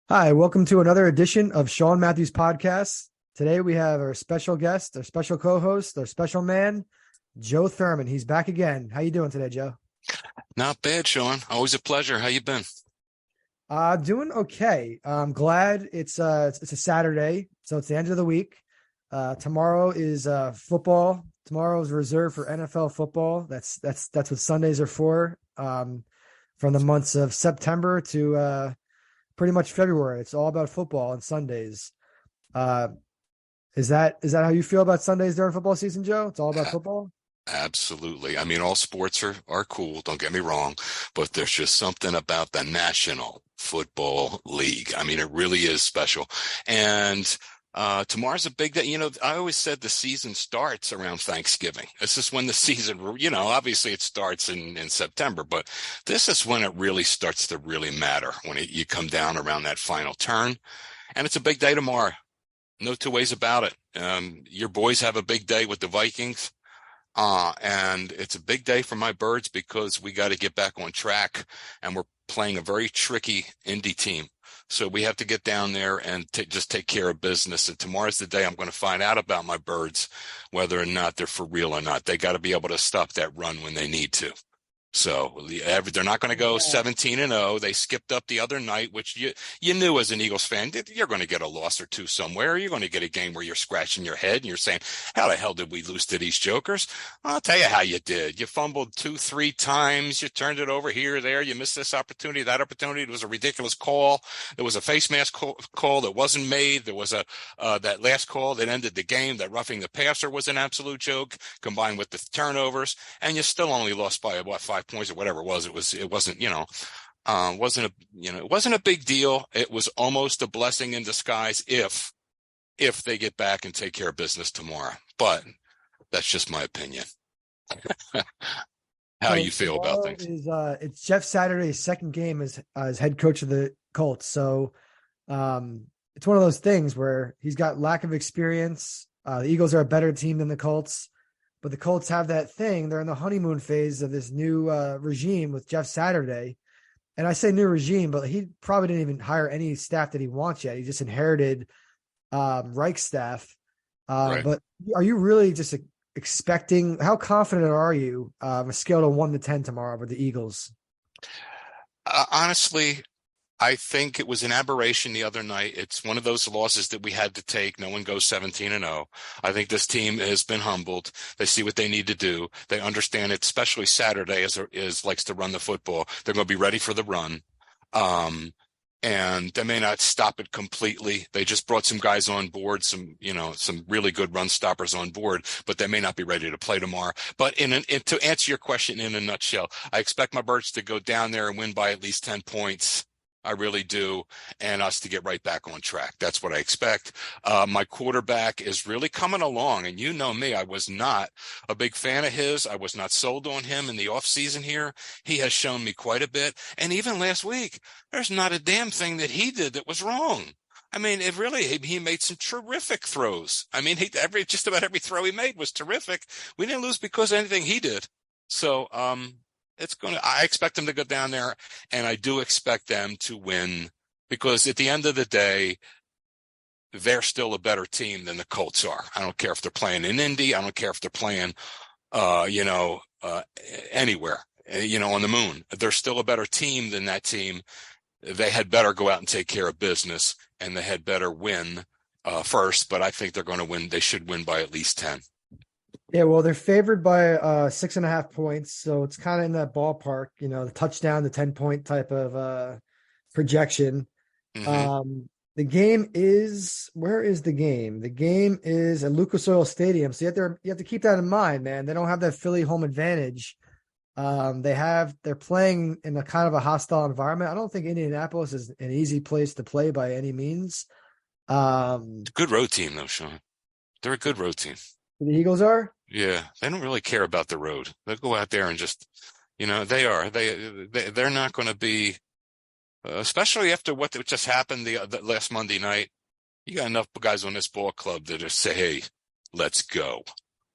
Hi, welcome to another edition of Sean Matthews Podcast. Today we have our special guest, our special co-host, our special man, Joe Thurman. He's back again. How you doing today, Joe? Not bad, Sean. Always a pleasure. How you been? Doing okay. I'm glad it's a Saturday, so it's the end of the week. Tomorrow is football. Tomorrow is reserved for NFL football. That's what Sundays are for. From the months of September to pretty much February. It's all about football on Sundays. Uh, is that how you feel about Sundays during football season, Joe? It's all about A- football. Absolutely. I mean, all sports are cool. Don't get me wrong, but there's just something about the National Football League. I mean, it really is special. And tomorrow's a big day. I always said the season starts around Thanksgiving. This is when the season, obviously it starts in September, but this is when it really starts to really matter when you come down around that final turn. And it's a big day tomorrow. No two ways about it. Your boys have a big day with the Vikings. And it's a big day for my birds because we got to get back on track and we're playing a very tricky Indy team. So we have to get down there and just take care of business. And tomorrow's the day I'm going to find out about my birds, whether or not they're for real or not. They got to be able to stop that run when they need to. So they're not going to go Yeah. 17-0. They skipped up the other night, which you knew as an Eagles fan, you're going to get a loss or two somewhere. You're going to get a game where you're scratching your head and you're saying, how the hell did we lose to these jokers? I'll tell you how you did. You fumbled 2-3 times. You turned it over here, there. You missed this opportunity, that opportunity. It was a ridiculous call. There was a face mask call that wasn't made. There was that last call that ended the game. That roughing the passer was an absolute joke combined with the turnovers. And you still only lost by what, 5 points or whatever it was. It wasn't, it wasn't a big deal. It was almost a blessing in disguise if they get back and take care of business tomorrow. But that's just my opinion. How So you feel about tomorrow things? is it's Jeff Saturday's second game as head coach of the Colts. So it's one of those things where he's got lack of experience. The Eagles are a better team than the Colts, but the Colts have that thing. They're in the honeymoon phase of this new regime with Jeff Saturday. And I say new regime, but he probably didn't even hire any staff that he wants yet. He just inherited Reich staff. Right. But are you really just expecting? How confident are you? A scale of 1 to 10 tomorrow with the Eagles. Honestly, I think it was an aberration the other night. It's one of those losses that we had to take. No one goes 17-0. I think this team has been humbled. They see what they need to do. They understand it, especially Saturday is likes to run the football. They're going to be ready for the run. Um, and they may not stop it completely. They just brought some guys on board, some really good run stoppers on board, but they may not be ready to play tomorrow. But to answer your question in a nutshell, I expect my Birds to go down there and win by at least 10 points. I really do. And us to get right back on track. That's what I expect. My quarterback is really coming along. And you know me, I was not a big fan of his. I was not sold on him in the offseason here. He has shown me quite a bit. And even last week, there's not a damn thing that he did that was wrong. I mean, he made some terrific throws. I mean, just about every throw he made was terrific. We didn't lose because of anything he did. So, I expect them to go down there, and I do expect them to win because at the end of the day, they're still a better team than the Colts are. I don't care if they're playing in Indy. I don't care if they're playing, uh, you know, uh, anywhere, on the moon. They're still a better team than that team. They had better go out and take care of business, and they had better win first. But I think they're going to win. They should win by at least 10. Yeah, well, they're favored by 6.5 points, so it's kind of in that ballpark, the touchdown, the 10-point type of projection. Hmm. The game is where is the game? The game is at Lucas Oil Stadium. So you have to keep that in mind, man. They don't have that Philly home advantage. They're playing in a kind of a hostile environment. I don't think Indianapolis is an easy place to play by any means. Um, Good road team, though, Sean. They're a good road team. the Eagles are. Yeah, they don't really care about the road. They'll go out there and just, they're not going to be, especially after what just happened the last Monday night. You got enough guys on this ball club that just say, "Hey, let's go.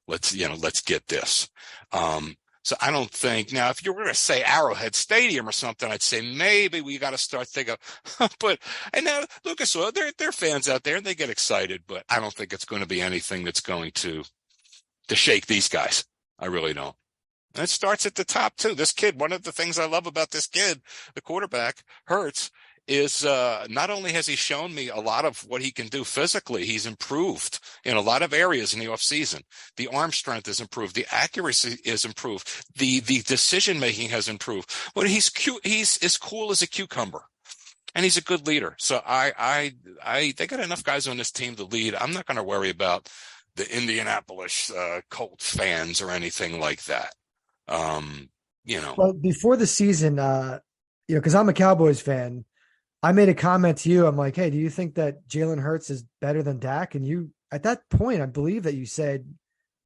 Let's get this." So I don't think now if you were going to say Arrowhead Stadium or something, I'd say maybe we got to start thinking. But and now Lucas Oil, they're fans out there and they get excited, but I don't think it's going to be anything that's going to shake these guys. I really don't. And it starts at the top too. This kid, one of the things I love about this kid, the quarterback, Hurts, is not only has he shown me a lot of what he can do physically, he's improved in a lot of areas in the offseason. The arm strength is improved. The accuracy is improved. The decision making has improved. But he's cute. He's as cool as a cucumber. And he's a good leader. So they got enough guys on this team to lead. I'm not going to worry about the Indianapolis Colts fans or anything like that. Well, before the season, because I'm a Cowboys fan, I made a comment to you. I'm like, hey, do you think that Jalen Hurts is better than Dak? And you, at that point, I believe that you said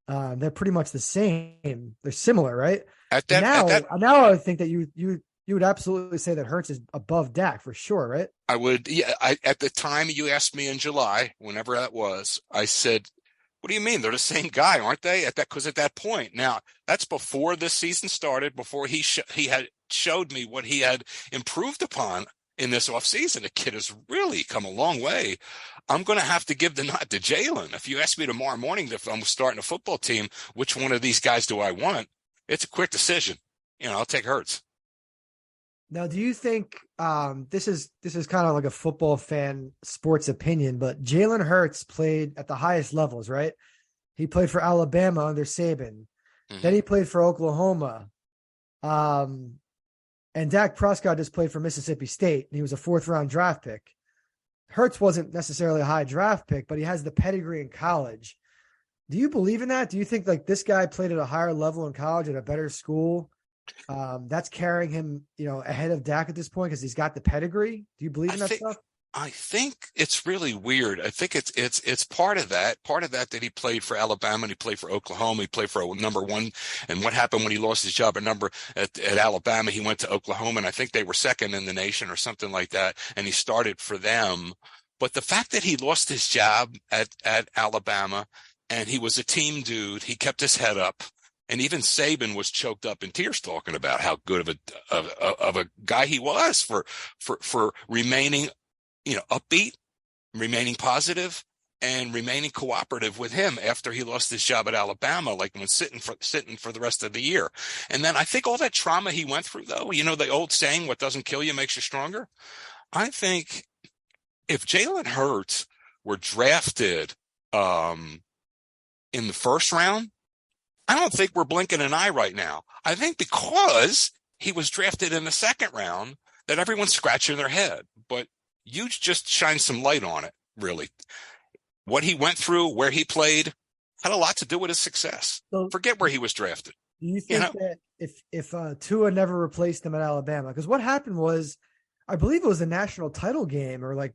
they're pretty much the same. They're similar, right? Now I think that you would absolutely say that Hurts is above Dak for sure, right? I would. Yeah. At the time you asked me in July, whenever that was, I said, what do you mean? They're the same guy, aren't they? Because at that point, now that's before this season started, before he had showed me what he had improved upon in this offseason. The kid has really come a long way. I'm going to have to give the nod to Jalen. If you ask me tomorrow morning if I'm starting a football team, which one of these guys do I want? It's a quick decision. I'll take Hurts. Now, do you think this is kind of like a football fan sports opinion, but Jalen Hurts played at the highest levels, right? He played for Alabama under Saban. Mm-hmm. Then he played for Oklahoma. And Dak Prescott just played for Mississippi State, and he was a 4th-round draft pick. Hurts wasn't necessarily a high draft pick, but he has the pedigree in college. Do you believe in that? Do you think like this guy played at a higher level in college at a better school? That's carrying him, ahead of Dak at this point because he's got the pedigree. Do you believe in that stuff? I think it's really weird. I think it's part of that he played for Alabama and he played for Oklahoma. He played for a number one. And what happened when he lost his job at Alabama? He went to Oklahoma, and I think they were second in the nation or something like that. And he started for them. But the fact that he lost his job at Alabama and he was a team dude, he kept his head up. And even Saban was choked up in tears talking about how good of a guy he was for remaining, upbeat, remaining positive, and remaining cooperative with him after he lost his job at Alabama, like when sitting for the rest of the year. And then I think all that trauma he went through, though, the old saying, "What doesn't kill you makes you stronger." I think if Jalen Hurts were drafted in the first round, I don't think we're blinking an eye right now. I think because he was drafted in the second round that everyone's scratching their head. But you just shine some light on it, really. What he went through, where he played, had a lot to do with his success. So, forget where he was drafted. Do you think that if Tua never replaced him at Alabama, because what happened was, I believe it was a national title game or like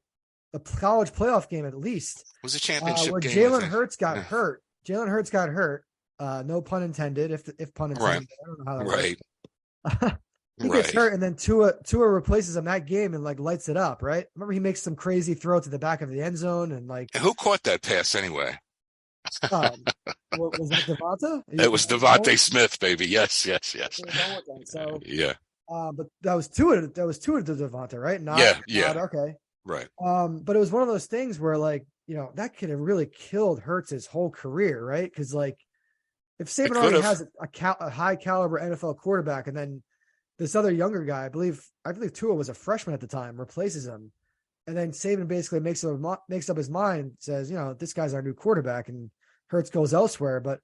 a college playoff game at least. It was a championship where game. Jalen Hurts got hurt. Jalen Hurts got hurt. No pun intended, if pun intended. Right. I don't know how that works. He gets hurt, and then Tua replaces him that game and like lights it up, right? Remember, he makes some crazy throw to the back of the end zone and like. And who caught that pass anyway? Was that Devonta? It was Devontae Smith, baby. Yes. So yeah. But that was Tua. That was Tua to Devonta, right? Yeah. Okay. Right. But it was one of those things where like that could have really killed Hurts' whole career, right? Because like if Saban already has a high caliber NFL quarterback, and then this other younger guy, I believe Tua was a freshman at the time, replaces him, and then Saban basically makes up his mind, says, this guy's our new quarterback, and Hurts goes elsewhere. But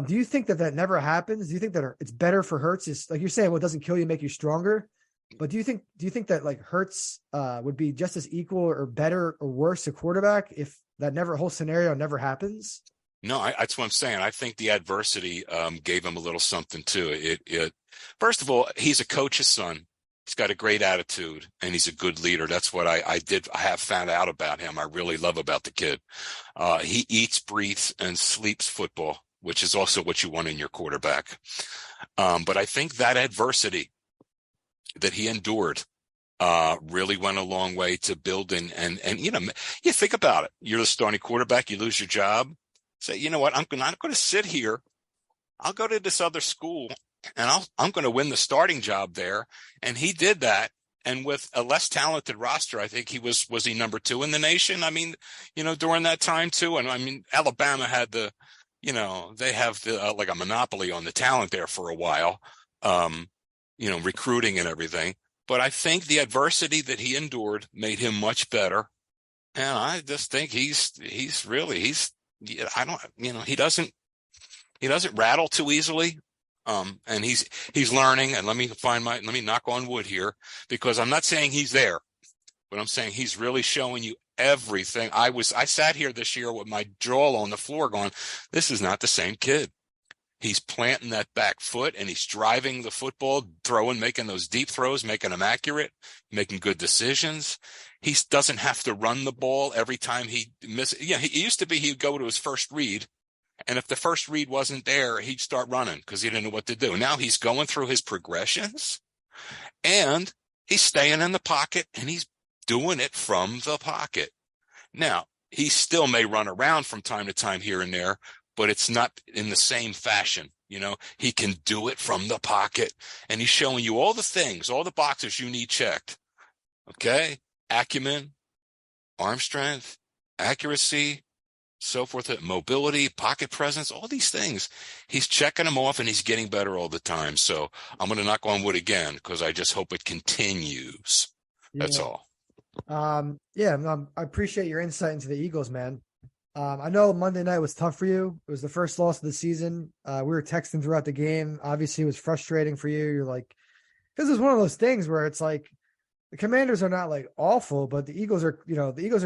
do you think that never happens? Do you think that it's better for Hurts? Is like you're saying, what doesn't kill you make you stronger? But do you think that like Hurts would be just as equal or better or worse a quarterback if that whole scenario never happens? No, that's what I'm saying. I think the adversity gave him a little something too. It first of all, he's a coach's son. He's got a great attitude and he's a good leader. That's what I have found out about him. I really love about the kid. He eats, breathes, and sleeps football, which is also what you want in your quarterback. But I think that adversity that he endured really went a long way to building. And you think about it. You're the starting quarterback. You lose your job. Say, you know what? I'm not going to sit here. I'll go to this other school and I'm going to win the starting job there. And he did that. And with a less talented roster, I think was he number 2 in the nation? I mean, during that time too. And I mean, Alabama had they have like a monopoly on the talent there for a while, recruiting and everything. But I think the adversity that he endured made him much better. And I just think he doesn't rattle too easily. And he's learning, and let me knock on wood here, because I'm not saying he's there, but I'm saying he's really showing you everything. I sat here this year with my jaw on the floor going, this is not the same kid. He's planting that back foot, and he's driving the football, making those deep throws, making them accurate, making good decisions. He doesn't have to run the ball every time he misses. Yeah, he used to be, he'd go to his first read, and if the first read wasn't there, he'd start running because he didn't know what to do. Now he's going through his progressions, and he's staying in the pocket, and he's doing it from the pocket. Now, he still may run around from time to time here and there, but it's not in the same fashion. He can do it from the pocket, and he's showing you all the things, all the boxes you need checked. Okay? Acumen, arm strength, accuracy, so forth, mobility, pocket presence, all these things. He's checking them off, and he's getting better all the time. So I'm going to knock on wood again, because I just hope it continues. That's all. I appreciate your insight into the Eagles, man. I know Monday night was tough for you. It was the first loss of the season. We were texting throughout the game. Obviously, it was frustrating for you. You're like, this is one of those things where it's like, the Commanders are not like awful, but the Eagles are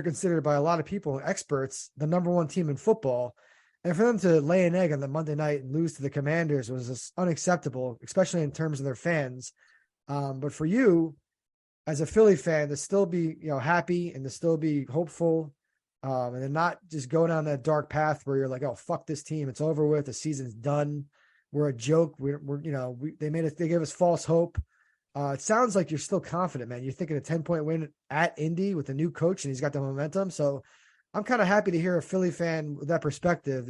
considered by a lot of people, experts, the number 1 team in football. And for them to lay an egg on the Monday night and lose to the Commanders was just unacceptable, especially in terms of their fans. But for you, as a Philly fan, to still be, happy and to still be hopeful, and then not just go down that dark path where you're like, oh, fuck this team, it's over with, the season's done, we're a joke, they gave us false hope. It sounds like you're still confident, man. You're thinking a 10-point win at Indy with a new coach, and he's got the momentum. So I'm kind of happy to hear a Philly fan with that perspective.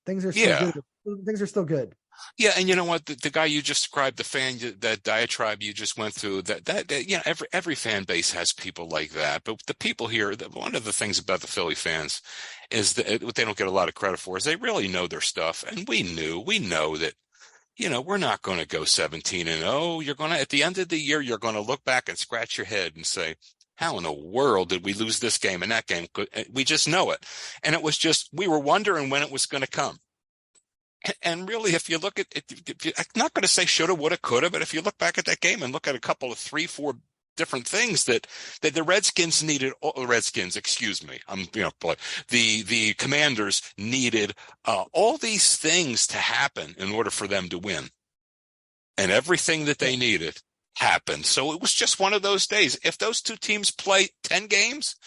Things are still good. Things are still good. Yeah, and you know what? The guy you just described, the fan, that diatribe you just went through, every fan base has people like that. But the people here, one of the things about the Philly fans is that what they don't get a lot of credit for is they really know their stuff. And we know that, we're not going to go 17-0. You're going to, at the end of the year, you're going to look back and scratch your head and say, how in the world did we lose this game and that game? We just know it. And it was just, we were wondering when it was going to come. And really, if you look at it, I'm not going to say shoulda, woulda, coulda, but if you look back at that game and look at a couple of 3-4 different things that the Redskins needed, the Commanders needed all these things to happen in order for them to win. And everything that they needed happened. So it was just one of those days. If those two teams play 10 games,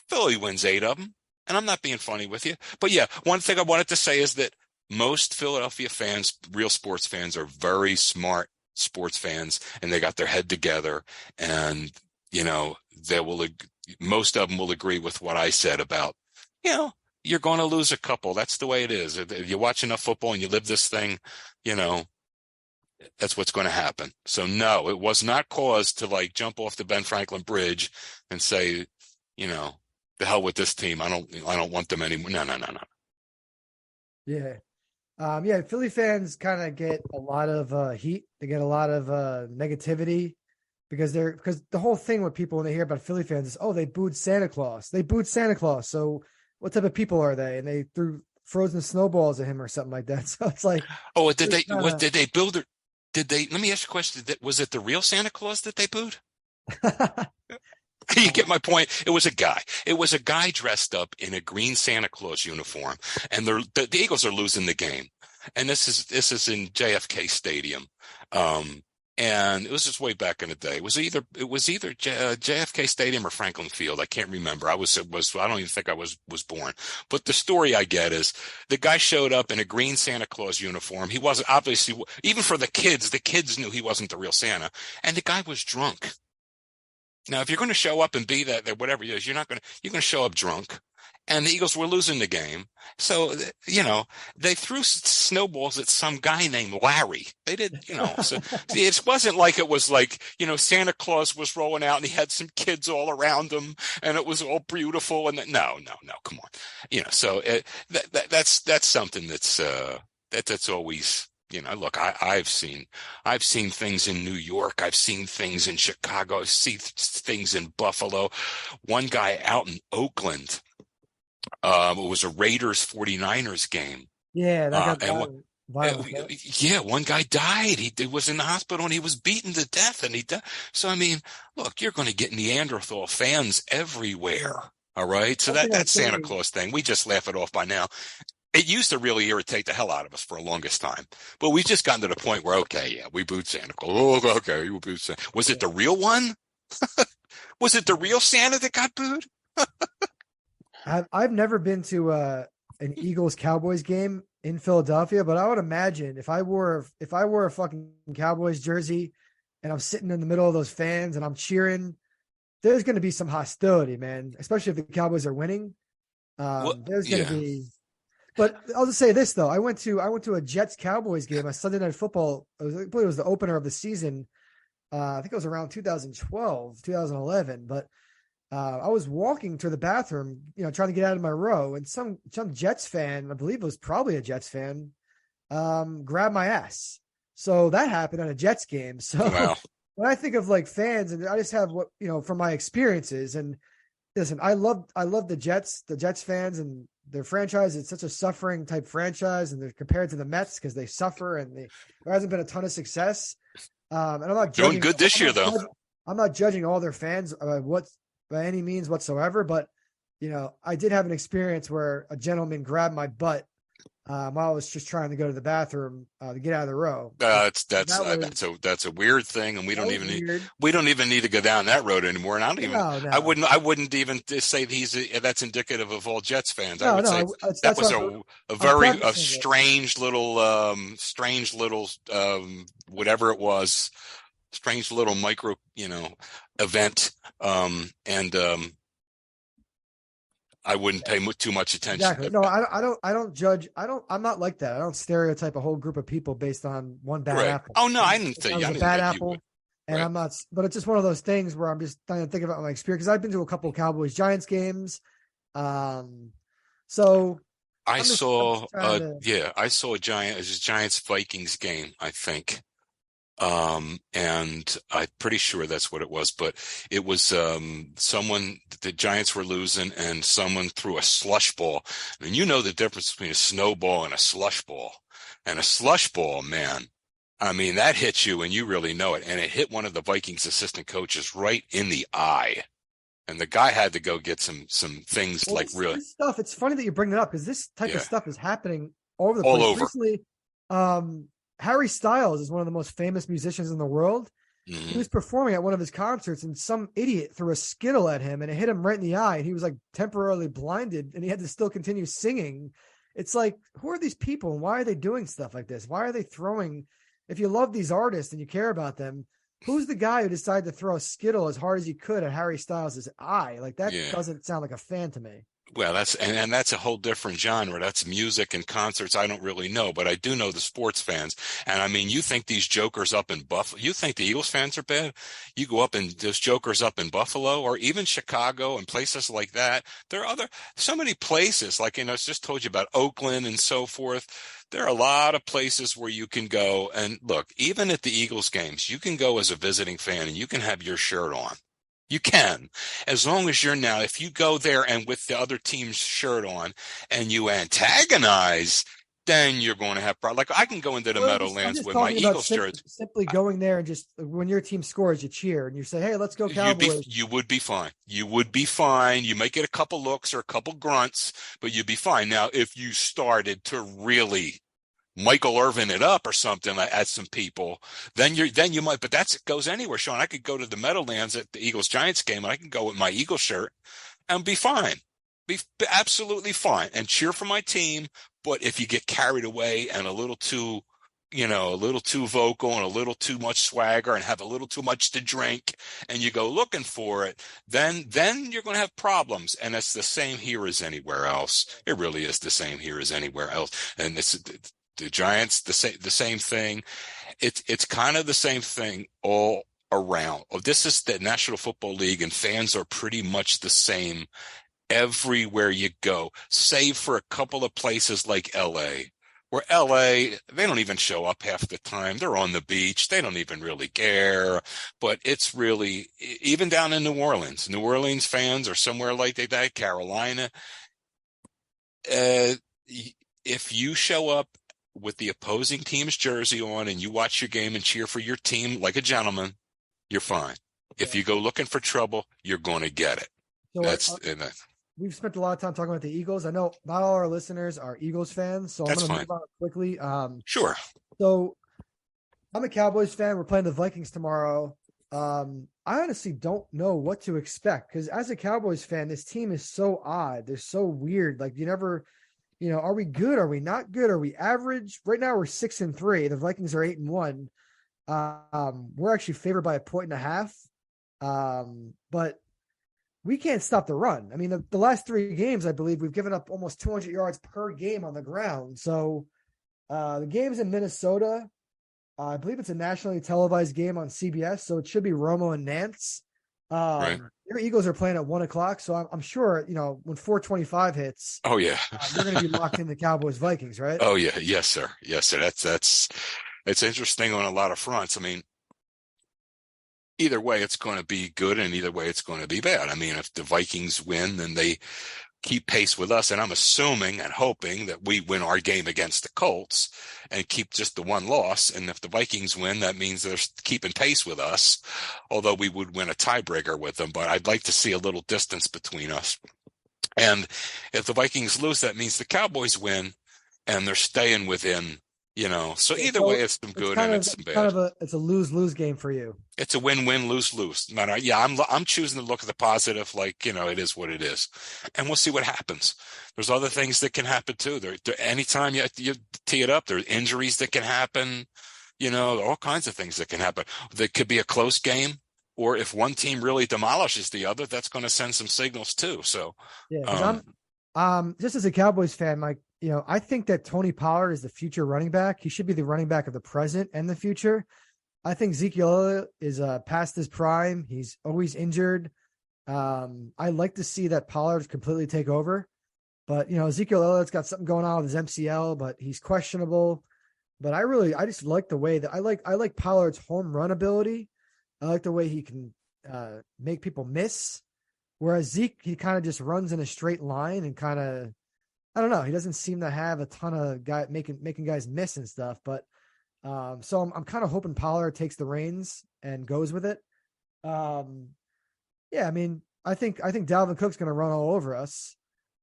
Philly wins 8 of them. And I'm not being funny with you. But yeah, one thing I wanted to say is that most Philadelphia fans, real sports fans, are very smart sports fans, and they got their head together, and most of them will agree with what I said about, you're going to lose a couple. That's the way it is. If you watch enough football and you live this thing, that's what's going to happen. So no, it was not cause to like jump off the Ben Franklin Bridge and say, the hell with this team. I don't want them anymore. No. Yeah. Philly fans kind of get a lot of heat. They get a lot of negativity because the whole thing with people when they hear about Philly fans is, oh, they booed Santa Claus. So what type of people are they? And they threw frozen snowballs at him or something like that. So it's like, oh, did they build it? Let me ask you a question. Was it the real Santa Claus that they booed? You get my point. It was a guy dressed up in a green Santa Claus uniform, and the Eagles are losing the game. And this is in JFK Stadium. And it was just way back in the day. It was either JFK Stadium or Franklin Field. I can't remember. I don't even think I was born. But the story I get is the guy showed up in a green Santa Claus uniform. He wasn't, obviously, even for the kids knew he wasn't the real Santa. And the guy was drunk. Now, if you're going to show up and be that whatever it is, you're going to show up drunk. and the Eagles were losing the game. So, they threw snowballs at some guy named Larry. They did, so it wasn't like it was like, Santa Claus was rolling out and he had some kids all around him and it was all beautiful. And no, come on. So that's something that's always, look, I've seen things in New York. I've seen things in Chicago. I've seen things in Buffalo. One guy out in Oakland, it was a Raiders 49ers game. Yeah, that got And violent. Right? yeah, one guy died. He was in the hospital and he was beaten to death and he died. So, I mean, look, you're going to get Neanderthal fans everywhere. All right. So that Santa Claus thing, we just laugh it off by now. It used to really irritate the hell out of us for the longest time, but we've just gotten to the point where, okay, yeah, we booed Santa Claus. Oh, okay, you booed Santa. Was it the real one? Was it the real Santa that got booed? I've never been to an Eagles Cowboys game in Philadelphia, but I would imagine if I wore a fucking Cowboys jersey and I'm sitting in the middle of those fans and I'm cheering, there's going to be some hostility, man. Especially if the Cowboys are winning. There's going to be. But I'll just say this though: I went to a Jets Cowboys game, a Sunday Night Football. I believe it was the opener of the season. I think it was around 2012, 2011. But I was walking to the bathroom, trying to get out of my row, and some Jets fan, I believe it was probably a Jets fan, grabbed my ass. So that happened at a Jets game. So wow. When I think of like fans, and I just have what from my experiences, and listen, I love the Jets fans and their franchise. It's such a suffering type franchise, and they're compared to the Mets because they suffer and there hasn't been a ton of success. And I'm not doing good this year though. I'm not judging all their fans by any means whatsoever, but I did have an experience where a gentleman grabbed my butt while I was just trying to go to the bathroom to get out of the row. That's a weird thing, and we don't even need to go down that road anymore. And I wouldn't even say that's indicative of all Jets fans. I would say that was a very strange little whatever it was, strange little micro event, and I wouldn't pay too much attention. Exactly. No, I don't judge. I'm not like that. I don't stereotype a whole group of people based on one bad apple. Oh no, I didn't say a bad apple. And right. I'm not, but it's just one of those things where I'm just trying to think about my experience. Because I've been to a couple of Cowboys Giants games. So I saw a Giants Vikings game, I think. And I'm pretty sure that's what it was, but it was, the Giants were losing and someone threw a slush ball. And the difference between a snowball and a slush ball. And a slush ball, man, I mean, that hits you and you really know it. And it hit one of the Vikings assistant coaches right in the eye. And the guy had to go get some things really stuff. It's funny that you bring that up because this type of stuff is happening all over the place. Over. Recently, Harry Styles is one of the most famous musicians in the world. Mm-hmm. He was performing at one of his concerts and some idiot threw a Skittle at him and it hit him right in the eye. And he was like temporarily blinded and he had to still continue singing. It's like, who are these people and why are they doing stuff like this? Why are they throwing, if you love these artists and you care about them, who's the guy who decided to throw a Skittle as hard as he could at Harry Styles' eye? Like that doesn't sound like a fan to me. Well, that's a whole different genre. That's music and concerts. I don't really know, but I do know the sports fans. And I mean, you think these jokers up in Buffalo, you think the Eagles fans are bad? You go up and those jokers up in Buffalo or even Chicago and places like that. There are so many places like, I just told you about Oakland and so forth. There are a lot of places where you can go and look, even at the Eagles games, you can go as a visiting fan and you can have your shirt on. You can, as long as if you go there and with the other team's shirt on and you antagonize, then you're going to have problems. Like I can go into the Meadowlands with my Eagles shirt. Simply going there and just when your team scores, you cheer and you say, "Hey, let's go Cowboys." You would be fine. You would be fine. You might get a couple looks or a couple grunts, but you'd be fine. Now, if you started to really Michael Irvin it up or something at some people, then you might, but it goes anywhere, Sean. I could go to the Meadowlands at the Eagles Giants game and I can go with my Eagles shirt and be fine. Be absolutely fine and cheer for my team. But if you get carried away and a little too a little too vocal and a little too much swagger and have a little too much to drink, and you go looking for it, then you're going to have problems. And it's the same here as anywhere else. It really is the same here as anywhere else. And it's the Giants, the same thing. It's kind of the same thing all around. Oh, this is the National Football League, and fans are pretty much the same everywhere you go, save for a couple of places like LA, where LA, they don't even show up half the time. They're on the beach. They don't even really care. But it's really, even down in New Orleans fans or somewhere like that, Carolina, uh, if you show up with the opposing team's jersey on and you watch your game and cheer for your team like a gentleman, you're fine. If you go looking for trouble, you're going to get it. So we've spent a lot of time talking about the Eagles. I know not all our listeners are Eagles fans, so I'm going to move on quickly. Sure. So I'm a Cowboys fan. We're playing the Vikings tomorrow. I honestly don't know what to expect because as a Cowboys fan, this team is so odd. They're so weird. Like you never, are we good? Are we not good? Are we average? Right now we're 6-3. The Vikings are 8-1. We're actually favored by 1.5. But we can't stop the run. I mean, the last 3 games, I believe we've given up almost 200 yards per game on the ground. So the game's in Minnesota. I believe it's a nationally televised game on CBS, so it should be Romo and Nance. Right. Your Eagles are playing at 1:00, so I'm sure when 4:25 hits. Oh yeah, you're going to be locked in the Cowboys Vikings, right? Oh yeah, yes sir, yes sir. It's interesting on a lot of fronts. I mean, either way, it's going to be good, and either way, it's going to be bad. I mean, if the Vikings win, then they keep pace with us, and I'm assuming and hoping that we win our game against the Colts and keep just the one loss. And if the Vikings win, that means they're keeping pace with us, although we would win a tiebreaker with them. But I'd like to see a little distance between us. And if the Vikings lose, that means the Cowboys win, and they're staying within. So either way, it's some good and it's some bad. It's a lose-lose game for you. It's a win-win, lose-lose. Yeah, I'm choosing to look at the positive, like, it is what it is. And we'll see what happens. There's other things that can happen too. There anytime you tee it up, there's injuries that can happen, all kinds of things that can happen. There could be a close game, or if one team really demolishes the other, that's going to send some signals too. So, yeah, just as a Cowboys fan, Mike, I think that Tony Pollard is the future running back. He should be the running back of the present and the future. I think Ezekiel Elliott is past his prime. He's always injured. I like to see that Pollard completely take over. But, Ezekiel Elliott's got something going on with his MCL, but he's questionable. But I just like the way that I like Pollard's home run ability. I like the way he can make people miss. Whereas Zeke, he kind of just runs in a straight line and kind of, I don't know. He doesn't seem to have a ton of making guys miss and stuff. But so I'm kind of hoping Pollard takes the reins and goes with it. Yeah, I mean, I think Dalvin Cook's going to run all over us.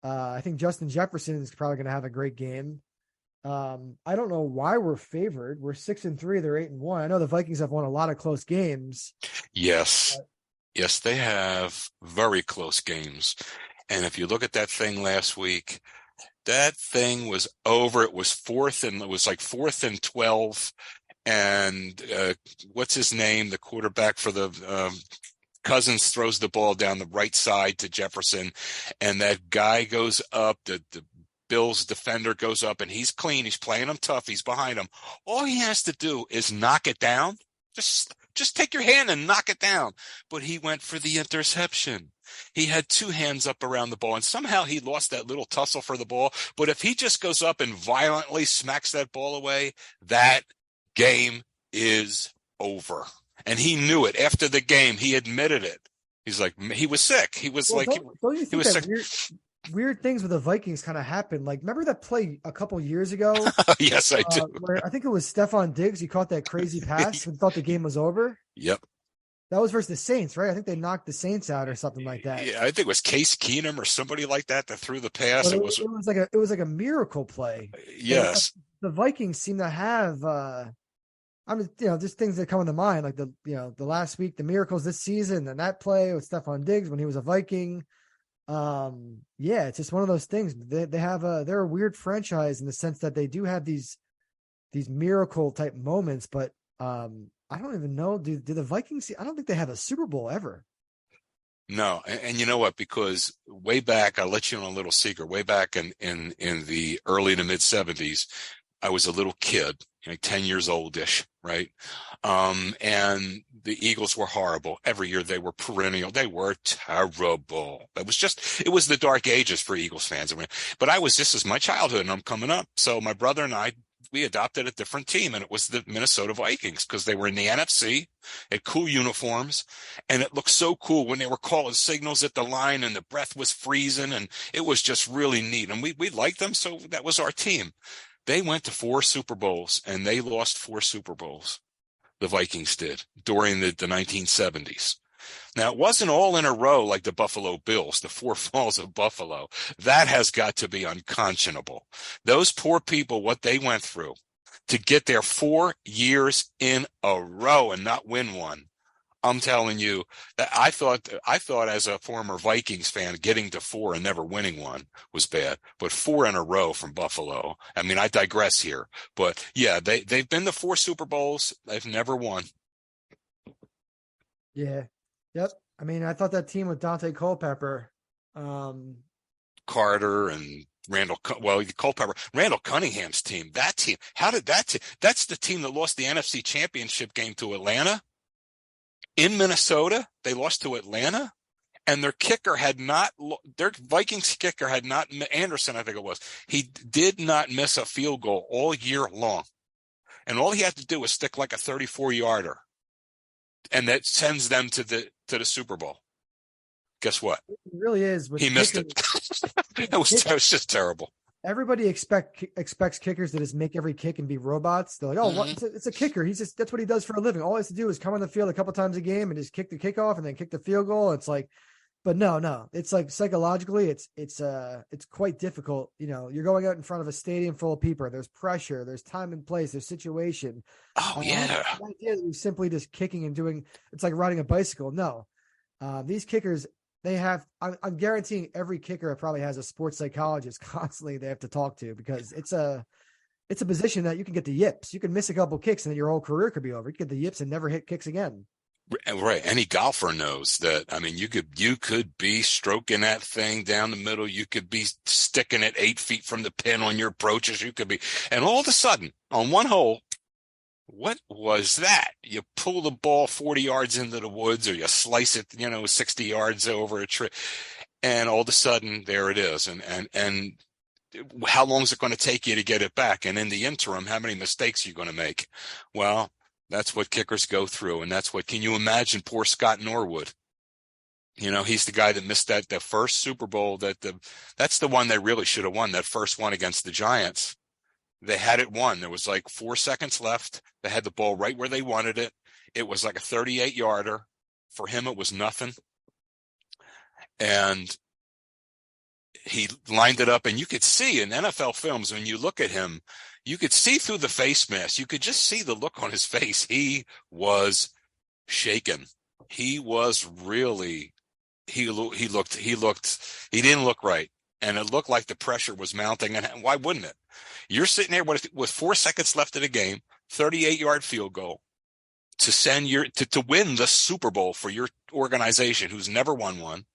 I think Justin Jefferson is probably going to have a great game. I don't know why we're favored. We're 6-3. They're 8-1. I know the Vikings have won a lot of close games. Yes. Yes, they have very close games. And if you look at that thing last week, that thing was over. It was 4th and 12. And what's his name? The quarterback for the Cousins throws the ball down the right side to Jefferson. And that guy goes up, the Bills defender goes up, and he's clean. He's playing him tough. He's behind him. All he has to do is knock it down. Just take your hand and knock it down. But he went for the interception. He had 2 hands up around the ball, and somehow he lost that little tussle for the ball. But if he just goes up and violently smacks that ball away, that game is over. And he knew it. After the game, he admitted it. He's like, he was sick. He was don't you think he was sick. Weird things with the Vikings kind of happened. Like, remember that play a couple years ago? Yes, I do. Where I think it was Stephon Diggs. He caught that crazy pass and thought the game was over. Yep. That was versus the Saints, right? I think they knocked the Saints out or something like that. Yeah, I think it was Case Keenum or somebody like that threw the pass. It was like a miracle play. Yes. The Vikings seem to have just things that come into mind, like the last week, the miracles this season, and that play with Stephon Diggs when he was a Viking. It's just one of those things. They're a weird franchise in the sense that they do have these these miracle type moments, but I don't even know. Do the Vikings? I don't think they have a Super Bowl ever. No, and you know what? Because way back, I'll let you know a little secret. Way back in the early to mid '70s, I was a little kid, 10 years oldish, right? And the Eagles were horrible. Every year they were perennial. They were terrible. It was the dark ages for Eagles fans. But this is my childhood and I'm coming up. So my brother and I, we adopted a different team, and it was the Minnesota Vikings because they were in the NFC, had cool uniforms, and it looked so cool when they were calling signals at the line and the breath was freezing, and it was just really neat. And we liked them, so that was our team. They went to 4 Super Bowls, and they lost 4 Super Bowls. The Vikings did during the 1970s. Now, it wasn't all in a row like the Buffalo Bills, the 4 falls of Buffalo. That has got to be unconscionable. Those poor people, what they went through to get there 4 years in a row and not win one. I'm telling you that I thought as a former Vikings fan, getting to 4 and never winning one was bad, but 4 in a row from Buffalo. I mean, I digress here, but yeah, they've been to 4 Super Bowls. They've never won. Yeah. Yep. I mean, I thought that team with Dante Culpepper, Carter and Culpepper, Randall Cunningham's team, how did that's the team that lost the NFC Championship game to Atlanta. In Minnesota, they lost to Atlanta, and their Vikings kicker had not, Anderson, I think it was, he did not miss a field goal all year long. And all he had to do was stick like a 34-yarder. And that sends them to the Super Bowl. Guess what? It really is. He missed it. That was just terrible. Everybody expects kickers to just make every kick and be robots. They're like, oh, it's a kicker. That's what he does for a living. All he has to do is come on the field a couple times a game and just kick the kickoff and then kick the field goal. It's like, but no. It's like psychologically, it's quite difficult. You're going out in front of a stadium full of people. There's pressure. There's time and place. There's situation. Oh yeah. The idea that you're simply just kicking and doing, it's like riding a bicycle. No, these kickers. I'm guaranteeing every kicker probably has a sports psychologist constantly they have to talk to, because it's a position that you can get the yips. You can miss a couple kicks and then your whole career could be over. You get the yips and never hit kicks again. Right. Any golfer knows that. I mean, you could be stroking that thing down the middle. You could be sticking it 8 feet from the pin on your approaches. And all of a sudden on one hole, what was that? You pull the ball 40 yards into the woods, or you slice it, 60 yards over a tree, and all of a sudden there it is. And how long is it going to take you to get it back? And in the interim, how many mistakes are you going to make? Well, that's what kickers go through. And can you imagine poor Scott Norwood? He's the guy that missed the first Super Bowl that's the one they really should have won, that first one against the Giants. They had it won. There was like 4 seconds left. They had the ball right where they wanted it. It was like a 38-yarder. For him, it was nothing. And he lined it up, and you could see in NFL films, when you look at him, you could see through the face mask. You could just see the look on his face. He was shaken. He was really, he didn't look right. And it looked like the pressure was mounting. And why wouldn't it? You're sitting there with 4 seconds left in the game, 38-yard field goal to to win the Super Bowl for your organization, who's never won one.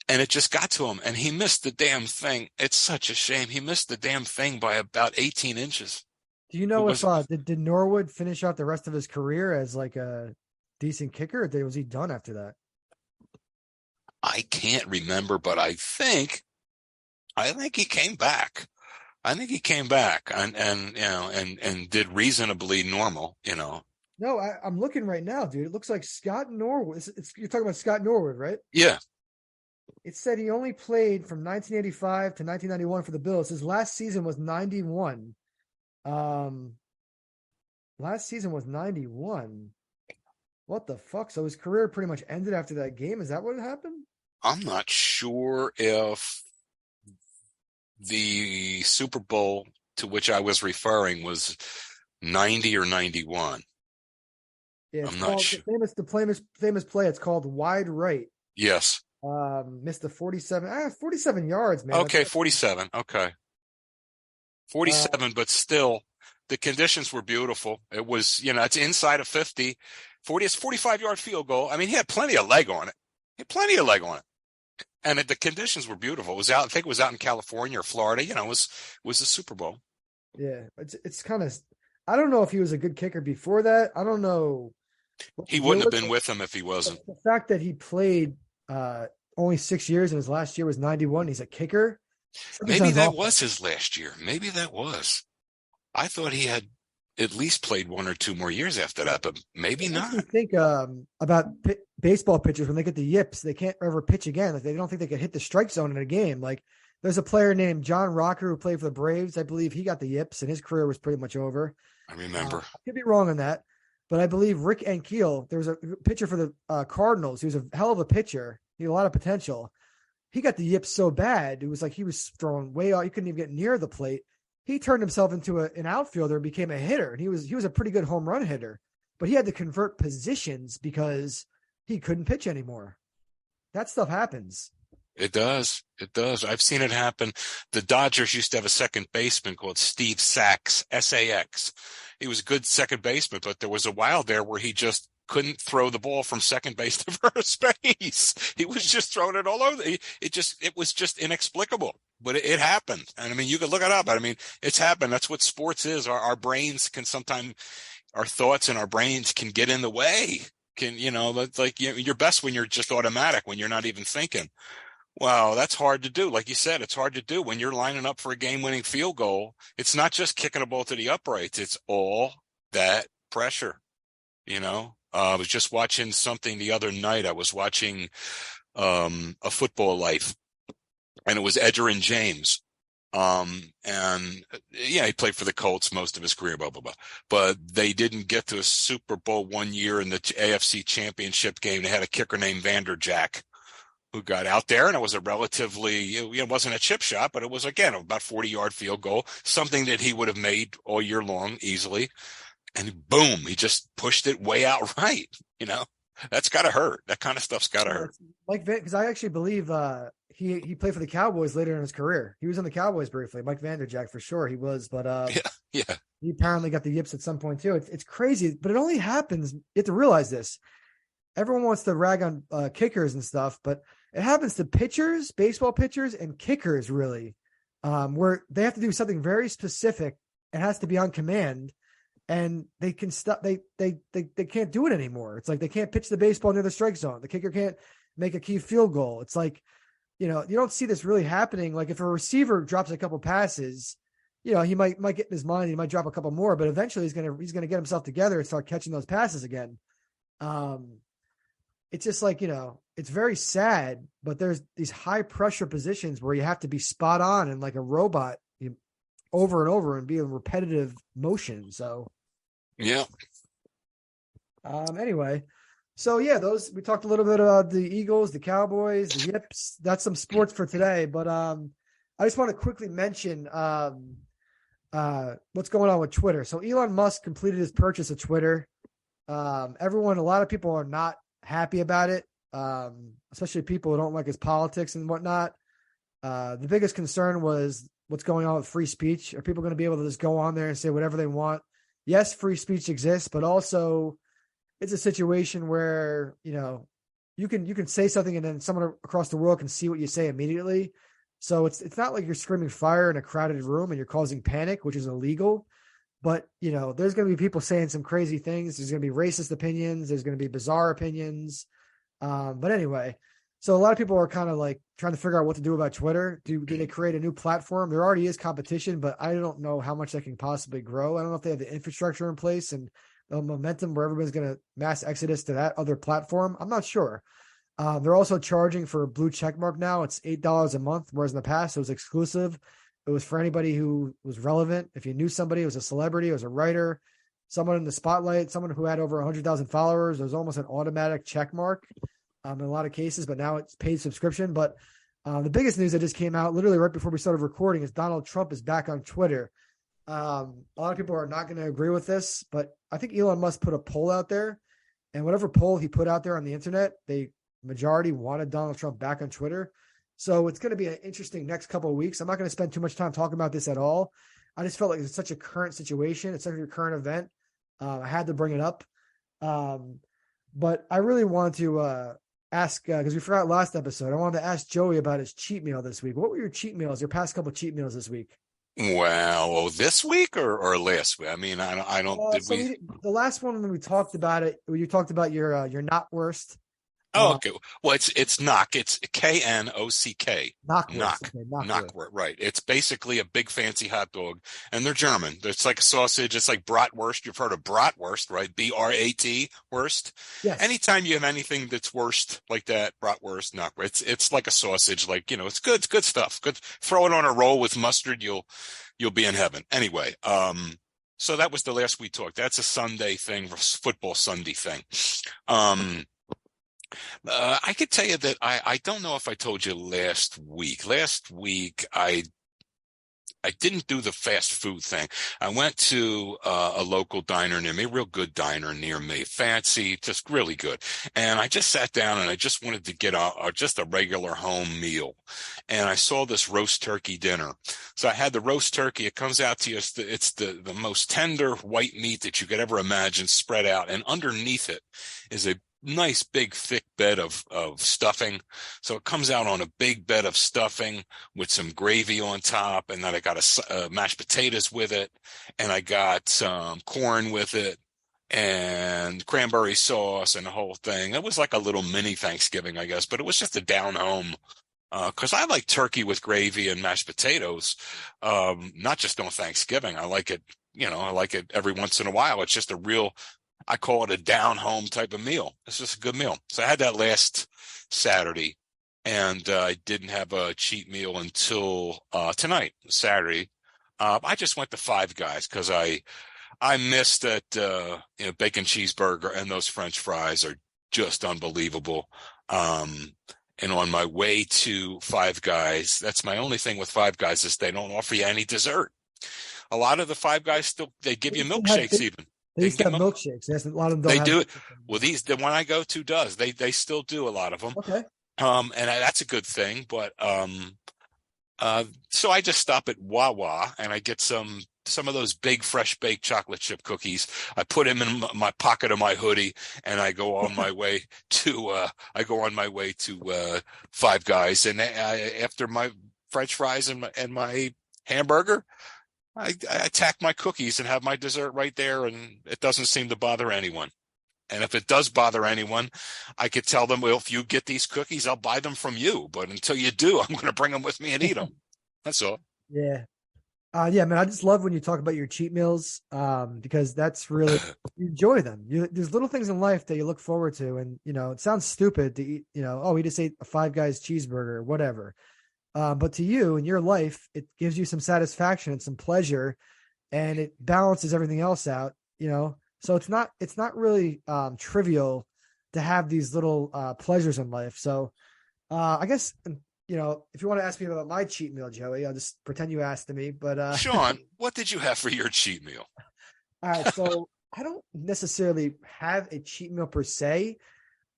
And it just got to him, and he missed the damn thing. It's such a shame. He missed the damn thing by about 18 inches. Do you know did Norwood finish out the rest of his career as like a decent kicker, or was he done after that? I can't remember, but I think he came back. I think he came back and did reasonably normal, No, I'm looking right now, dude. It looks like Scott Norwood. You're talking about Scott Norwood, right? Yeah. It said he only played from 1985 to 1991 for the Bills. His last season was 91. Last season was 91. What the fuck? So his career pretty much ended after that game. Is that what happened? I'm not sure if the Super Bowl to which I was referring was 90 or 91. Yeah, I'm not sure. The famous play. It's called wide right. Yes. Missed the 47 yards, man. Okay, 47. Okay. 47, but still, The conditions were beautiful. It was, it's inside of 50, 40, it's 45-yard field goal. I mean, he had plenty of leg on it. And the conditions were beautiful. It was out, I think it was out in California or Florida. It was the Super Bowl. Yeah, it's kind of, I don't know if he was a good kicker before that. I don't know. He wouldn't have been with him if he wasn't. The fact that he played only 6 years and his last year was 91, he's a kicker. Maybe that was his last year. Maybe that was. I thought he had at least played 1 or 2 more years after that, but maybe not. I think about baseball pitchers, when they get the yips, they can't ever pitch again. Like, they don't think they can hit the strike zone in a game. Like, there's a player named John Rocker who played for the Braves. I believe he got the yips and his career was pretty much over. I remember. I could be wrong on that, but I believe Rick Ankiel, there was a pitcher for the Cardinals. He was a hell of a pitcher. He had a lot of potential. He got the yips so bad. It was like he was thrown way out. He couldn't even get near the plate. He turned himself into an outfielder and became a hitter. And he was a pretty good home run hitter, but he had to convert positions because he couldn't pitch anymore. That stuff happens. It does. It does. I've seen it happen. The Dodgers used to have a second baseman called Steve Sax, S-A-X. He was a good second baseman, but there was a while there where he just couldn't throw the ball from second base to first base. He was just throwing it all over. It was just inexplicable, but it happened. And I mean, you could look it up. I mean, it's happened. That's what sports is. Our brains can sometimes, our thoughts and our brains can get in the way. That's like, you're best when you're just automatic, when you're not even thinking. Wow, that's hard to do. Like you said, it's hard to do when you're lining up for a game-winning field goal. It's not just kicking a ball to the uprights. It's all that pressure, I was just watching something the other night. I was watching A Football Life, and it was Edgerrin James. And yeah, he played for the Colts most of his career, blah, blah, blah. But they didn't get to a Super Bowl one year in the AFC Championship game. They had a kicker named Vanderjagt who got out there, and it was a relatively, it wasn't a chip shot, but it was, again, about 40-yard field goal, something that he would have made all year long easily. And boom, he just pushed it way out right. That's got to hurt. That kind of stuff's got to hurt. Because I actually believe he played for the Cowboys later in his career. He was in the Cowboys briefly. Mike Vanderjagt, for sure he was, but yeah. He apparently got the yips at some point too. It's crazy, but it only happens. You have to realize this. Everyone wants to rag on kickers and stuff, but it happens to pitchers, baseball pitchers, and kickers really, where they have to do something very specific. It has to be on command. And they can stop. They can't do it anymore. It's like they can't pitch the baseball near the strike zone. The kicker can't make a key field goal. It's like, you don't see this really happening. Like if a receiver drops a couple passes, he might get in his mind. He might drop a couple more, but eventually he's gonna get himself together and start catching those passes again. It's just like, it's very sad. But there's these high pressure positions where you have to be spot on and like a robot, over and over and be in repetitive motion. So. Yeah. Anyway, so yeah, we talked a little bit about the Eagles, the Cowboys, the Yips. That's some sports for today. But I just want to quickly mention what's going on with Twitter. So Elon Musk completed his purchase of Twitter. A lot of people are not happy about it, especially people who don't like his politics and whatnot. The biggest concern was what's going on with free speech. Are people going to be able to just go on there and say whatever they want? Yes, free speech exists, but also it's a situation where, you can say something and then someone across the world can see what you say immediately. So it's not like you're screaming fire in a crowded room and you're causing panic, which is illegal. But, there's going to be people saying some crazy things. There's going to be racist opinions. There's going to be bizarre opinions. But anyway, so a lot of people are kind of like trying to figure out what to do about Twitter. Do they create a new platform? There already is competition, but I don't know how much that can possibly grow. I don't know if they have the infrastructure in place and the momentum where everybody's going to mass exodus to that other platform. I'm not sure. They're also charging for a blue checkmark now. It's $8 a month, whereas in the past it was exclusive. It was for anybody who was relevant. If you knew somebody, it was a celebrity, it was a writer, someone in the spotlight, someone who had over 100,000 followers. It was almost an automatic checkmark. In a lot of cases, but now it's paid subscription. But the biggest news that just came out literally right before we started recording is Donald Trump is back on Twitter. A lot of people are not going to agree with this, but I think Elon Musk put a poll out there, and whatever poll he put out there on the internet, the majority wanted Donald Trump back on Twitter. So it's going to be an interesting next couple of weeks. I'm not going to spend too much time talking about this at all. I just felt like it's such a current situation. It's such a current event. I had to bring it up. But I really wanted to ask, because we forgot last episode, I wanted to ask Joey about his cheat meal this week. What were your cheat meals, your past couple cheat meals this week? Well, this week or last week? I mean, I don't, did So we? the last one when we talked about it, you talked about your not worst, Oh, uh, okay. Well, it's knock. It's Knock. knockwurst. Knock. Okay, Knock. knockwurst. Right. It's basically a big fancy hot dog, and they're German. It's like a sausage. It's like bratwurst. You've heard of bratwurst, right? BRAT worst. Yes. Anytime you have anything that's worst like that, bratwurst, knock. It's like a sausage. Like, it's good. It's good stuff. Good. Throw it on a roll with mustard. You'll be in heaven. Anyway. So that was the last we talked. That's a Sunday thing, football Sunday thing. Um. I could tell you that I don't know if I told you last week. Last week, I didn't do the fast food thing. I went to a local diner near me, a real good diner near me, fancy, just really good. And I just sat down and I just wanted to get just a regular home meal. And I saw this roast turkey dinner. So I had the roast turkey. It comes out to you. It's the most tender white meat that you could ever imagine spread out. And underneath it is a nice big thick bed of stuffing. So it comes out on a big bed of stuffing with some gravy on top, and then I got mashed potatoes with it, and I got some corn with it, and cranberry sauce, and the whole thing. It was like a little mini Thanksgiving, I guess, but it was just a down home. Because I like turkey with gravy and mashed potatoes, not just on Thanksgiving. I like it, I like it every once in a while. It's just I call it a down home type of meal. It's just a good meal. So I had that last Saturday, and I didn't have a cheat meal until tonight, Saturday. I just went to Five Guys because I missed that bacon cheeseburger, and those French fries are just unbelievable. And on my way to Five Guys, that's my only thing with Five Guys is they don't offer you any dessert. A lot of the Five Guys they give you milkshakes even. They used to have milkshakes. Yes, a lot of them don't They have do it. milkshakes anymore. Well, the one I go to does. They still do a lot of them. Okay. And that's a good thing. But so I just stop at Wawa and I get some of those big fresh baked chocolate chip cookies. I put them in my pocket of my hoodie, and I go on my way to Five Guys. And after my French fries and my hamburger, I attack my cookies and have my dessert right there, and it doesn't seem to bother anyone. And if it does bother anyone, I could tell them, well, if you get these cookies, I'll buy them from you. But until you do, I'm going to bring them with me and eat them. That's all. Yeah. Yeah, man, I just love when you talk about your cheat meals, because that's really, you enjoy them. There's little things in life that you look forward to. And, it sounds stupid to eat, oh, we just ate a Five Guys cheeseburger, whatever. But to you in your life, it gives you some satisfaction and some pleasure, and it balances everything else out, So it's not really trivial to have these little pleasures in life. So I guess, if you want to ask me about my cheat meal, Joey, I'll just pretend you asked me. But Sean, what did you have for your cheat meal? all right, so I don't necessarily have a cheat meal per se.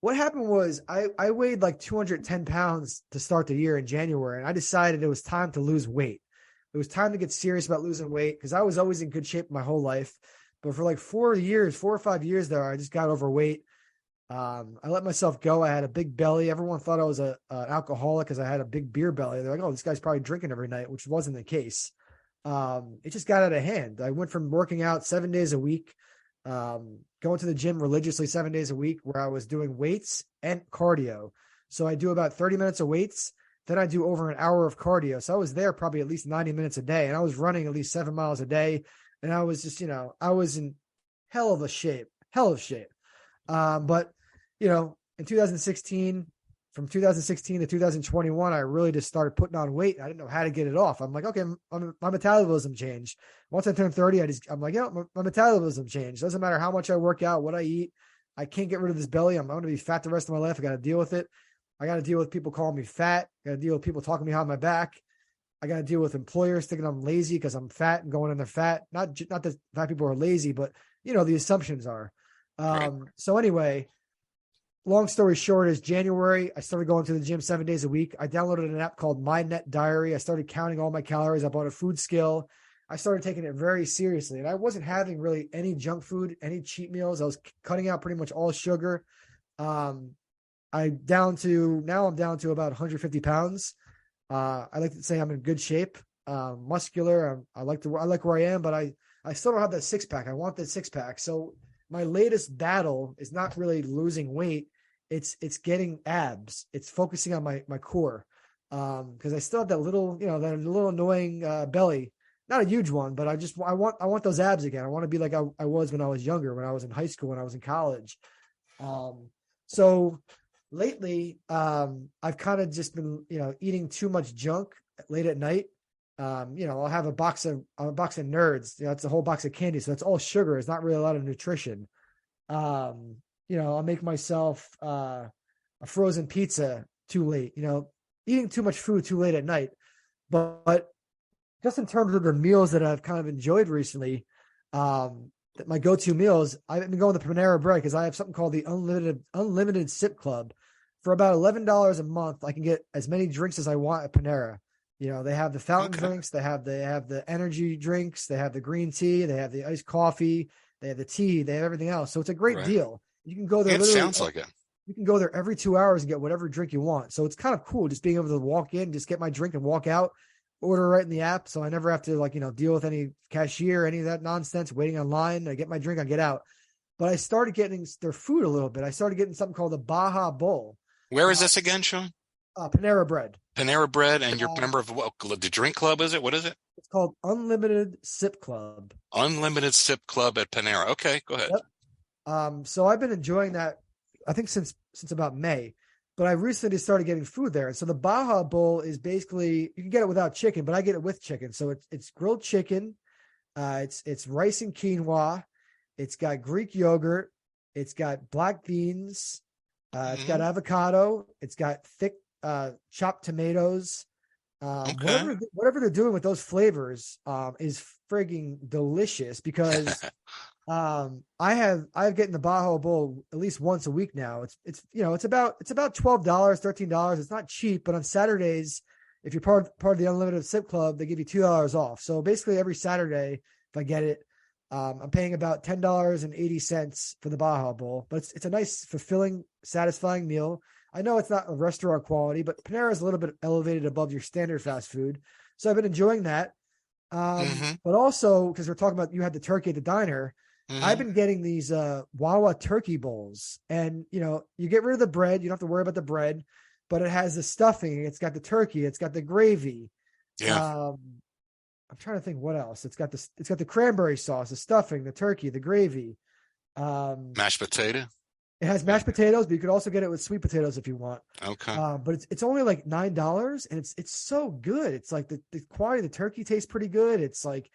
What happened was I weighed like 210 pounds to start the year in January, and I decided it was time to lose weight. It was time to get serious about losing weight because I was always in good shape my whole life. But for like 4 or 5 years there, I just got overweight. I let myself go. I had a big belly. Everyone thought I was an alcoholic because I had a big beer belly. They're like, oh, this guy's probably drinking every night, which wasn't the case. It just got out of hand. I went from working out 7 days a week, going to the gym religiously 7 days a week, where I was doing weights and cardio. So I do about 30 minutes of weights. Then I do over an hour of cardio. So I was there probably at least 90 minutes a day, and I was running at least 7 miles a day. And I was just, I was in hell of shape. But, in 2016, from 2016 to 2021, I really just started putting on weight. I didn't know how to get it off. I'm like, okay, my metabolism changed. Once I turned 30, I'm like, my metabolism changed. Doesn't matter how much I work out, what I eat. I can't get rid of this belly. I'm going to be fat the rest of my life. I got to deal with it. I got to deal with people calling me fat. I got to deal with people talking behind my back. I got to deal with employers thinking I'm lazy because I'm fat and going in their fat. Not that fat people are lazy, but the assumptions are. Right. So anyway, long story short is January, I started going to the gym 7 days a week. I downloaded an app called My Net Diary. I started counting all my calories. I bought a food scale. I started taking it very seriously, and I wasn't having really any junk food, any cheat meals. I was cutting out pretty much all sugar. Um, I'm down to about 150 pounds. I like to say I'm in good shape, muscular. I like where I am, but I still don't have that six pack. I want that six pack. So my latest battle is not really losing weight. It's getting abs. It's focusing on my core. Because I still have that little, that little annoying belly. Not a huge one, but I want those abs again. I want to be like I was when I was younger, when I was in high school, when I was in college. So lately, I've kind of just been, eating too much junk late at night. I'll have a box of Nerds. It's a whole box of candy, so it's all sugar. It's not really a lot of nutrition. I'll make myself a frozen pizza too late. Eating too much food too late at night. But just in terms of the meals that I've kind of enjoyed recently, my go-to meals, I've been going to Panera Bread because I have something called the Unlimited Sip Club. For about $11 a month, I can get as many drinks as I want at Panera. They have the fountain drinks, they have the energy drinks, they have the green tea, they have the iced coffee, they have the tea, they have everything else. So it's a great deal. You can go there. It sounds like it. You can go there every 2 hours and get whatever drink you want. So it's kind of cool just being able to walk in, just get my drink and walk out, order right in the app. So I never have to deal with any cashier, any of that nonsense, waiting online. I get my drink, I get out. But I started getting their food a little bit. I started getting something called the Baja Bowl. Where is this again, Sean? Panera Bread. Panera Bread, and you're a member of what? The drink club, is it? What is it? It's called Unlimited Sip Club. Unlimited Sip Club at Panera. Okay, go ahead. Yep. So I've been enjoying that, I think since about May, but I recently started getting food there. So the Baja Bowl is basically, you can get it without chicken, but I get it with chicken. So it's grilled chicken. It's rice and quinoa. It's got Greek yogurt. It's got black beans. It's got avocado. It's got thick chopped tomatoes. Whatever they're doing with those flavors is frigging delicious because I've getting the Baja Bowl at least once a week now. It's about $12, $13. It's not cheap, but on Saturdays, if you're part of the Unlimited Sip Club, they give you $2 off. So basically every Saturday, if I get it, I'm paying about $10.80 for the Baja Bowl, but it's a nice, fulfilling, satisfying meal. I know it's not a restaurant quality, but Panera is a little bit elevated above your standard fast food. So I've been enjoying that. But also, because we're talking about, you had the turkey at the diner, I've been getting these Wawa turkey bowls, and you get rid of the bread. You don't have to worry about the bread, but it has the stuffing. It's got the turkey. It's got the gravy. Yeah. I'm trying to think what else. It's got the cranberry sauce, the stuffing, the turkey, the gravy. Mashed potato. It has mashed potatoes, but you could also get it with sweet potatoes if you want. Okay. But it's only like $9, and it's so good. It's like the quality of the turkey tastes pretty good. It's like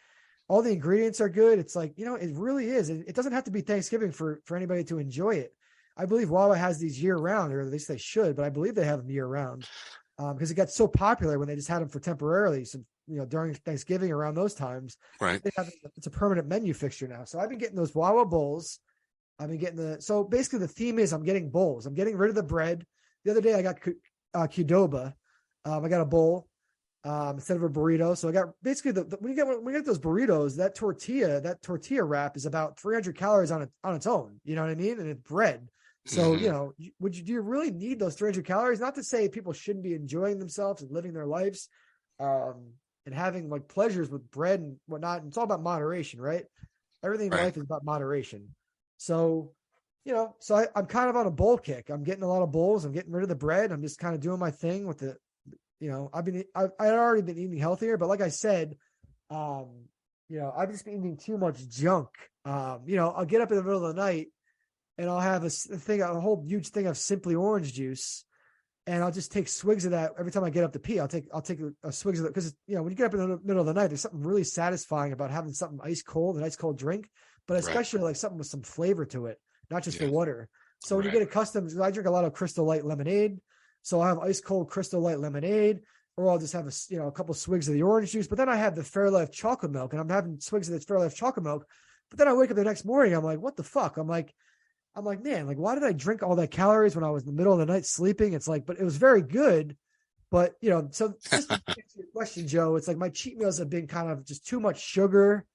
all the ingredients are good. It's like, it really is. It doesn't have to be Thanksgiving for anybody to enjoy it. I believe Wawa has these year round, or at least they should, but I believe they have them year round because it got so popular when they just had them for temporarily. So, during Thanksgiving around those times, right? It's a permanent menu fixture now. So I've been getting those Wawa bowls. I've been getting so basically the theme is I'm getting bowls. I'm getting rid of the bread. The other day I got Qdoba. I got a bowl instead of a burrito. So I got basically when you get those burritos, that tortilla wrap is about 300 calories on its own. You know what I mean? And it's bread. So, do you really need those 300 calories? Not to say people shouldn't be enjoying themselves and living their lives and having like pleasures with bread and whatnot. It's all about moderation, right? Everything in life is about moderation. So, I'm kind of on a bowl kick. I'm getting a lot of bowls. I'm getting rid of the bread. I'm just kind of doing my thing with the, I'd already been eating healthier, but like I said, I've just been eating too much junk. I'll get up in the middle of the night and I'll have a whole huge thing of Simply Orange juice. And I'll just take swigs of that every time I get up to pee. I'll take a swigs of it because when you get up in the middle of the night, there's something really satisfying about having something an ice cold drink, but especially like something with some flavor to it, not just the water. So when you get accustomed, I drink a lot of Crystal Light lemonade, so I'll have ice cold Crystal Light lemonade, or I'll just have a couple swigs of the orange juice. But then I have the Fairlife chocolate milk, and I'm having swigs of the Fairlife chocolate milk. But then I wake up the next morning, I'm like, what the fuck? I'm like, man, like, why did I drink all that calories when I was in the middle of the night sleeping? It's like, but it was very good. But so just to answer your question, Joe, it's like my cheat meals have been kind of just too much sugar,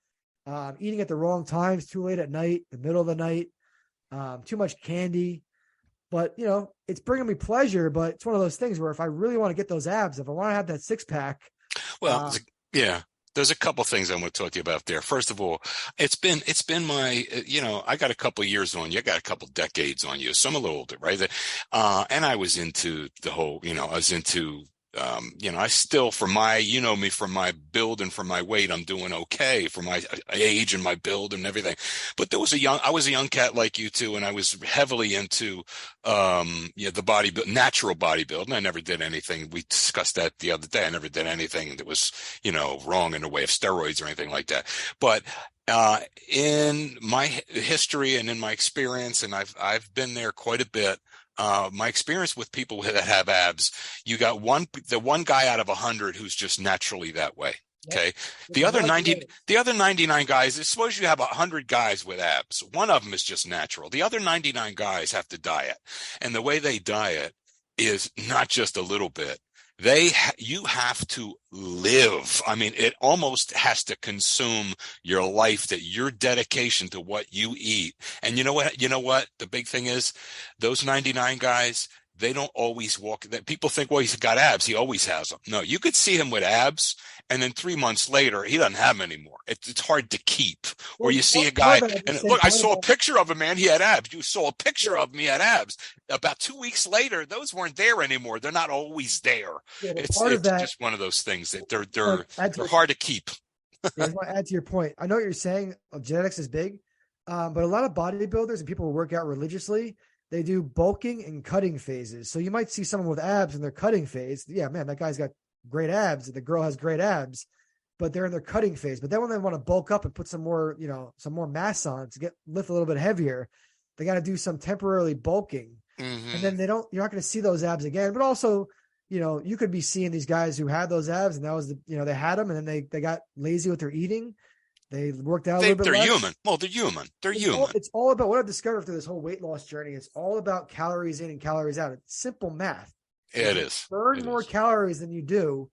eating at the wrong times, too late at night, the middle of the night, too much candy. But it's bringing me pleasure. But it's one of those things where if I really want to get those abs, if I want to have that six pack, Well, yeah, there's a couple things I want to talk to you about there. First of all, it's been my, I got a couple of years on you. I got a couple decades on you. So I'm a little older, right? And I was into the whole, I was into, I still, for my, me, for my build and for my weight, I'm doing okay for my age and my build and everything. But I was a young cat like you too. And I was heavily into, the natural bodybuilding. And I never did anything. We discussed that the other day. I never did anything that was, wrong in the way of steroids or anything like that. But, in my history and in my experience, and I've been there quite a bit. My experience with people that have abs, you got the one guy out of 100 who's just naturally that way. Okay. The other 99 guys, suppose you have 100 guys with abs. One of them is just natural. The other 99 guys have to diet. And the way they diet is not just a little bit. You have to live. I mean, it almost has to consume your life, that your dedication to what you eat. And you know what? The big thing is those 99 guys, they don't always walk that. People think, well, he's got abs. He always has them. No, you could see him with abs. And then 3 months later, he doesn't have them anymore. It's hard to keep. Or you see a guy, and look, I saw a picture of him, man. He had abs. You saw a picture of him. He had abs. About 2 weeks later, those weren't there anymore. They're not always there. Yeah, it's just one of those things that they're hard to keep. I just want to add to your point. I know what you're saying. Genetics is big, but a lot of bodybuilders and people who work out religiously, they do bulking and cutting phases. So you might see someone with abs in their cutting phase. Yeah, man, that guy's got great abs. The girl has great abs, but they're in their cutting phase. But then when they want to bulk up and put some more mass on to lift a little bit heavier, they got to do some temporarily bulking. Mm-hmm. And then you're not going to see those abs again. But also, you could be seeing these guys who had those abs and that was they had them and then they got lazy with their eating. They worked out a little bit. They're less. human. Well, they're human. It's all about what I've discovered through this whole weight loss journey. It's all about calories in and calories out. It's simple math. It is. Burn more calories than you do,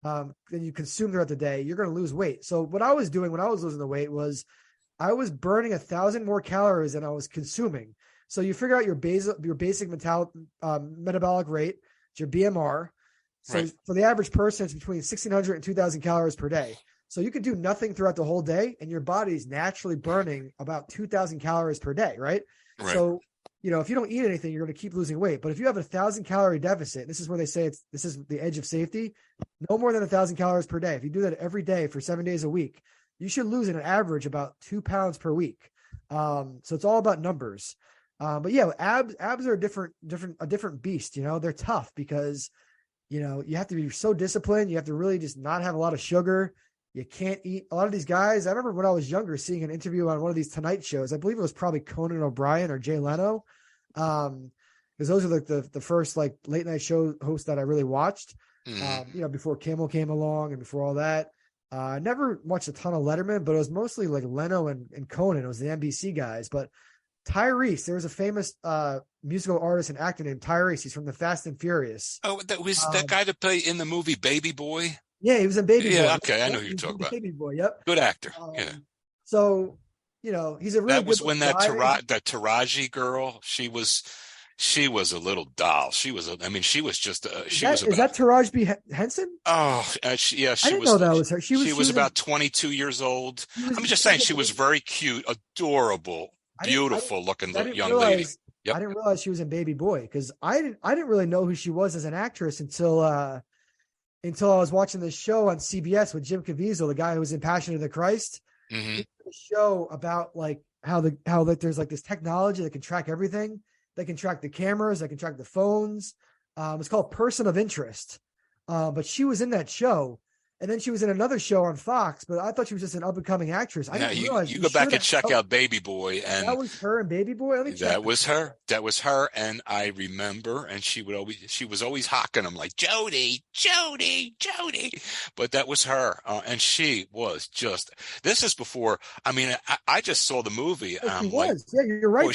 than you consume throughout the day. You're going to lose weight. So what I was doing when I was losing the weight was I was burning 1,000 more calories than I was consuming. So you figure out your basic metabolic rate, it's your BMR. So right. For the average person, it's between 1,600 and 2,000 calories per day. So you could do nothing throughout the whole day, and your body's naturally burning about 2,000 calories per day, right? So, if you don't eat anything, you're going to keep losing weight. But if you have 1,000 calorie deficit, this is where they say this is the edge of safety, no more than 1,000 calories per day. If you do that every day for 7 days a week, you should lose an average about 2 pounds per week. So it's all about numbers. But yeah, abs are a different beast. They're tough because, you have to be so disciplined. You have to really just not have a lot of sugar. You can't eat. A lot of these guys, I remember when I was younger seeing an interview on one of these Tonight shows. I believe it was probably Conan O'Brien or Jay Leno. Because those are like the first like late night show hosts that I really watched, before Kimmel came along and before all that. I never watched a ton of Letterman, but it was mostly like Leno and Conan. It was the NBC guys. But Tyrese, there was a famous musical artist and actor named Tyrese. He's from the Fast and Furious. Oh, that was that guy that played in the movie Baby Boy? Yeah, he was in Baby Boy. Yeah, okay, I know who you're talking about. Baby Boy, yep. Good actor. Yeah. So, he's a really that was good when guy. that Taraji girl, she was a little doll. She was just is that Taraji B. Henson? Oh, she I didn't know that was her. She was about 22 years old. I'm just saying she was very cute, adorable, beautiful looking young lady. Yep. I didn't realize she was in Baby Boy because I didn't really know who she was as an actress until I was watching this show on CBS with Jim Caviezel, the guy who was in Passion of the Christ. Mm-hmm. A show about like how there's like this technology that can track everything. They can track the cameras, they can track the phones. It's called Person of Interest. But she was in that show. And then she was in another show on Fox, but I thought she was just an up-and-coming actress. I didn't realize. You go back and check out Baby Boy. And that was her and Baby Boy? That was her. And I remember, and she was always hawking him like, Jody. But that was her. And she was just, this is before, I just saw the movie. And I'm like, yeah, you're right. Boy,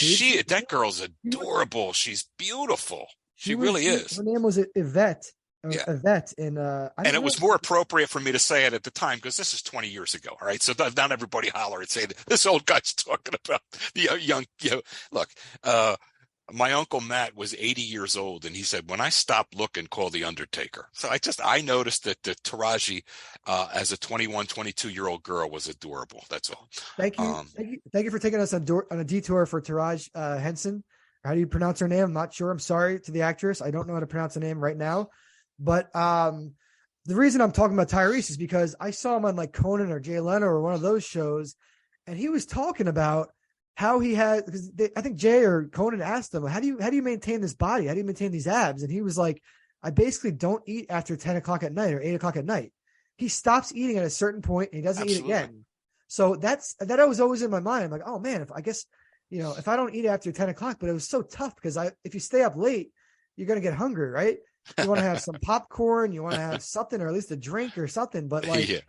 that girl's adorable. She's beautiful. She really is. Her name was Yvette. Yeah. a vet, and I And didn't it was realize. more appropriate for me to say it at the time because this is 20 years ago. All right. So not everybody holler and say, this old guy's talking about the young, look, uh, my uncle Matt was 80 years old, and he said, when I stop looking, call the Undertaker. So I noticed that the Taraji, as a 21, 22-year-old girl was adorable. That's all. Thank you for taking us on a detour for Taraj Henson. How do you pronounce her name? I'm not sure. I'm sorry to the actress. I don't know how to pronounce the name right now. But the reason I'm talking about Tyrese is because I saw him on like Conan or Jay Leno or one of those shows, and he was talking about how he had, because I think Jay or Conan asked him, how do you maintain this body? How do you maintain these abs? And he was like, I basically don't eat after 10 o'clock at night or 8 o'clock at night. He stops eating at a certain point and he doesn't eat again. So that was always in my mind. I'm like, oh man, if I don't eat after 10 o'clock, but it was so tough because if you stay up late, you're going to get hungry, right? You want to have some popcorn, you want to have something, or at least a drink or something. But Yeah.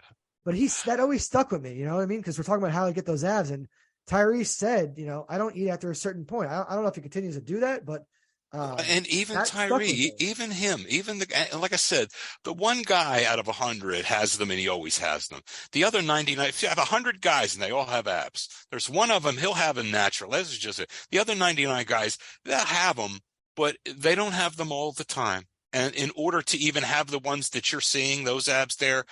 but that always stuck with me. You know what I mean? Because we're talking about how to get those abs. And Tyrese said, I don't eat after a certain point. I don't know if he continues to do that, but and even that stuck with Tyree, me. even him, like I said, the one guy out of 100 has them, and he always has them. The other 99, if you have 100 guys and they all have abs, there's one of them, he'll have them natural. This is just it. The other 99 guys, they'll have them, but they don't have them all the time. And in order to even have the ones that you're seeing, those abs there,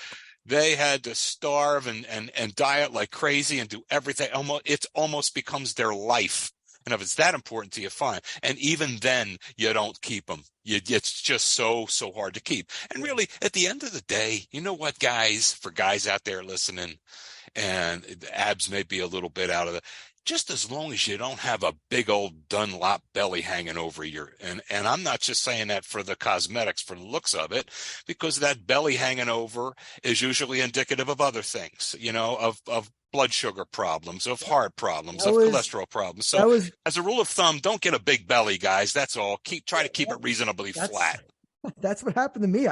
they had to starve and diet like crazy and do everything. It almost becomes their life. And if it's that important to you, fine. And even then, you don't keep them. It's just so hard to keep. And really, at the end of the day, you know what, guys, for guys out there listening, and the abs may be a little bit out of the, just as long as you don't have a big old Dunlop belly hanging over and I'm not just saying that for the cosmetics, for the looks of it, because that belly hanging over is usually indicative of other things, of blood sugar problems, of heart problems, of cholesterol problems. So as a rule of thumb, don't get a big belly, guys. That's all. Try to keep it reasonably flat. That's what happened to me.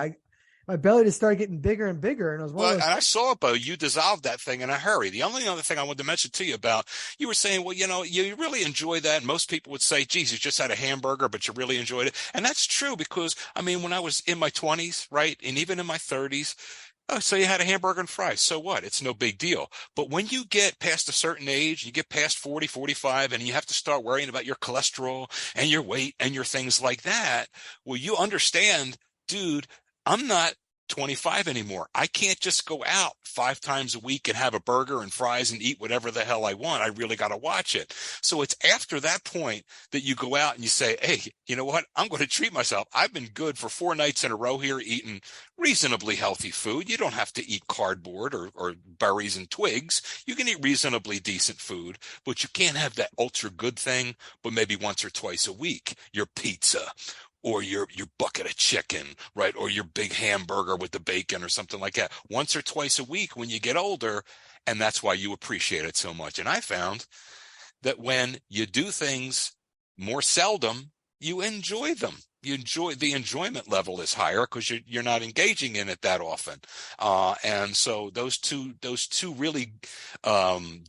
My belly just started getting bigger and bigger, and it was one of those. And I saw it, Bo. You dissolved that thing in a hurry. The only other thing I wanted to mention to you about, you were saying, well, you really enjoy that. Most people would say, geez, you just had a hamburger, but you really enjoyed it. And that's true because, when I was in my 20s, right, and even in my 30s, oh, so you had a hamburger and fries. So what? It's no big deal. But when you get past a certain age, you get past 40, 45, and you have to start worrying about your cholesterol and your weight and your things like that, well, you understand, dude, I'm not 25 anymore. I can't just go out 5 times a week and have a burger and fries and eat whatever the hell I want. I really got to watch it. So it's after that point that you go out and you say, hey, you know what? I'm going to treat myself. I've been good for 4 nights in a row here eating reasonably healthy food. You don't have to eat cardboard or berries and twigs. You can eat reasonably decent food, but you can't have that ultra good thing, but maybe once or twice a week, your pizza or your bucket of chicken, right? Or your big hamburger with the bacon or something like that. Once or twice a week when you get older, and that's why you appreciate it so much. And I found that when you do things more seldom, you enjoy them. The enjoyment level is higher because you're not engaging in it that often. And so those two really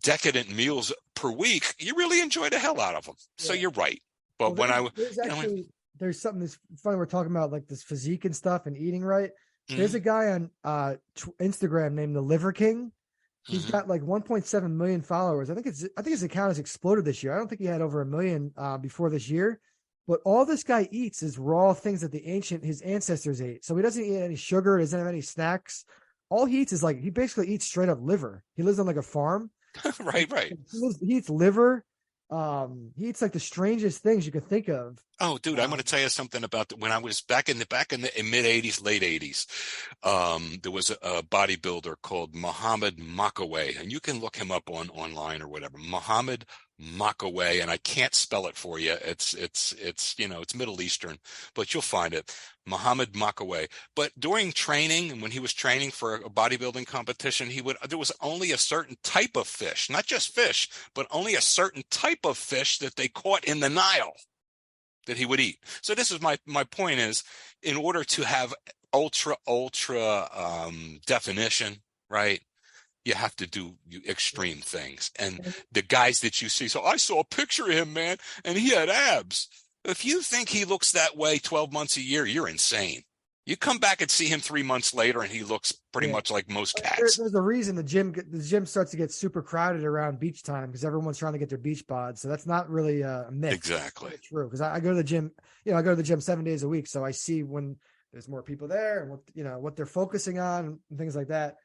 decadent meals per week, you really enjoy the hell out of them. Yeah. So you're right. But well, there's something that's funny. We're talking about like this physique and stuff and eating right. Mm-hmm. There's a guy on Instagram named the Liver King. He's got like 1.7 million followers. I think his account has exploded this year. I don't think he had over 1 million before this year. But all this guy eats is raw things that his ancestors ate. So he doesn't eat any sugar. Doesn't have any snacks. All he eats is he basically eats straight up liver. He lives on like a farm. Right. He eats liver. He eats like the strangest things you could think of. Oh, dude, I'm going to tell you something about when I was back in the mid 80s, late 80s. There was a bodybuilder called Muhammad Makaway, and you can look him up online or whatever. Muhammad Makaway, and I can't spell it for you. It's Middle Eastern, but you'll find it. Muhammad Makaway. But during training, and when he was training for a bodybuilding competition, there was only a certain type of fish, not just fish, but only a certain type of fish that they caught in the Nile that he would eat. So this is my point is, in order to have ultra definition, right? You have to do extreme things. And the guys that you see, so I saw a picture of him, man, and he had abs. If you think he looks that way 12 months a year, you're insane. You come back and see him 3 months later, and he looks pretty Yeah. much like most cats. There's a reason the gym starts to get super crowded around beach time because everyone's trying to get their beach bods. So that's not really a myth. Exactly. It's true because I go to the gym. I go to the gym 7 days a week, so I see when there's more people there and what they're focusing on and things like that.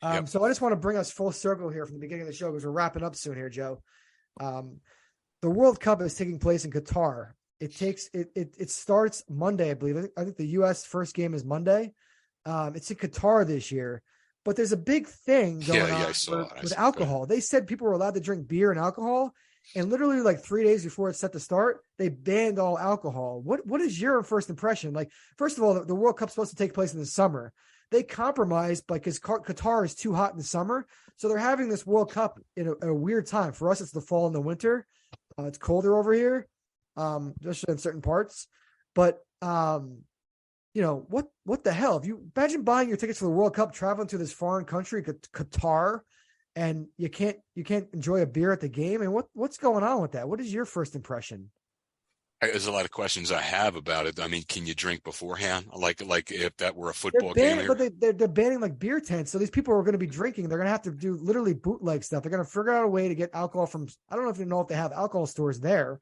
Yep. So I just want to bring us full circle here from the beginning of the show because we're wrapping up soon here, Joe. The World Cup is taking place in Qatar. It starts Monday, I believe. I think the U.S. first game is Monday. It's in Qatar this year, but there's a big thing going on with alcohol. They said people were allowed to drink beer and alcohol, and literally like 3 days before it's set to start, they banned all alcohol. What is your first impression? Like, first of all, the World Cup's supposed to take place in the summer. They compromised because Qatar is too hot in the summer, so they're having this World Cup in a weird time. For us, it's the fall and the winter. It's colder over here, especially in certain parts. But what the hell? If you imagine buying your tickets for the World Cup, traveling to this foreign country, Qatar, and you can't enjoy a beer at the game, and what's going on with that? What is your first impression? There's a lot of questions I have about it. I mean, can you drink beforehand? Like if that were a football game here? But they're banning like beer tents. So these people are going to be drinking. They're going to have to do literally bootleg stuff. They're going to figure out a way to get alcohol from, I don't know if they have alcohol stores there.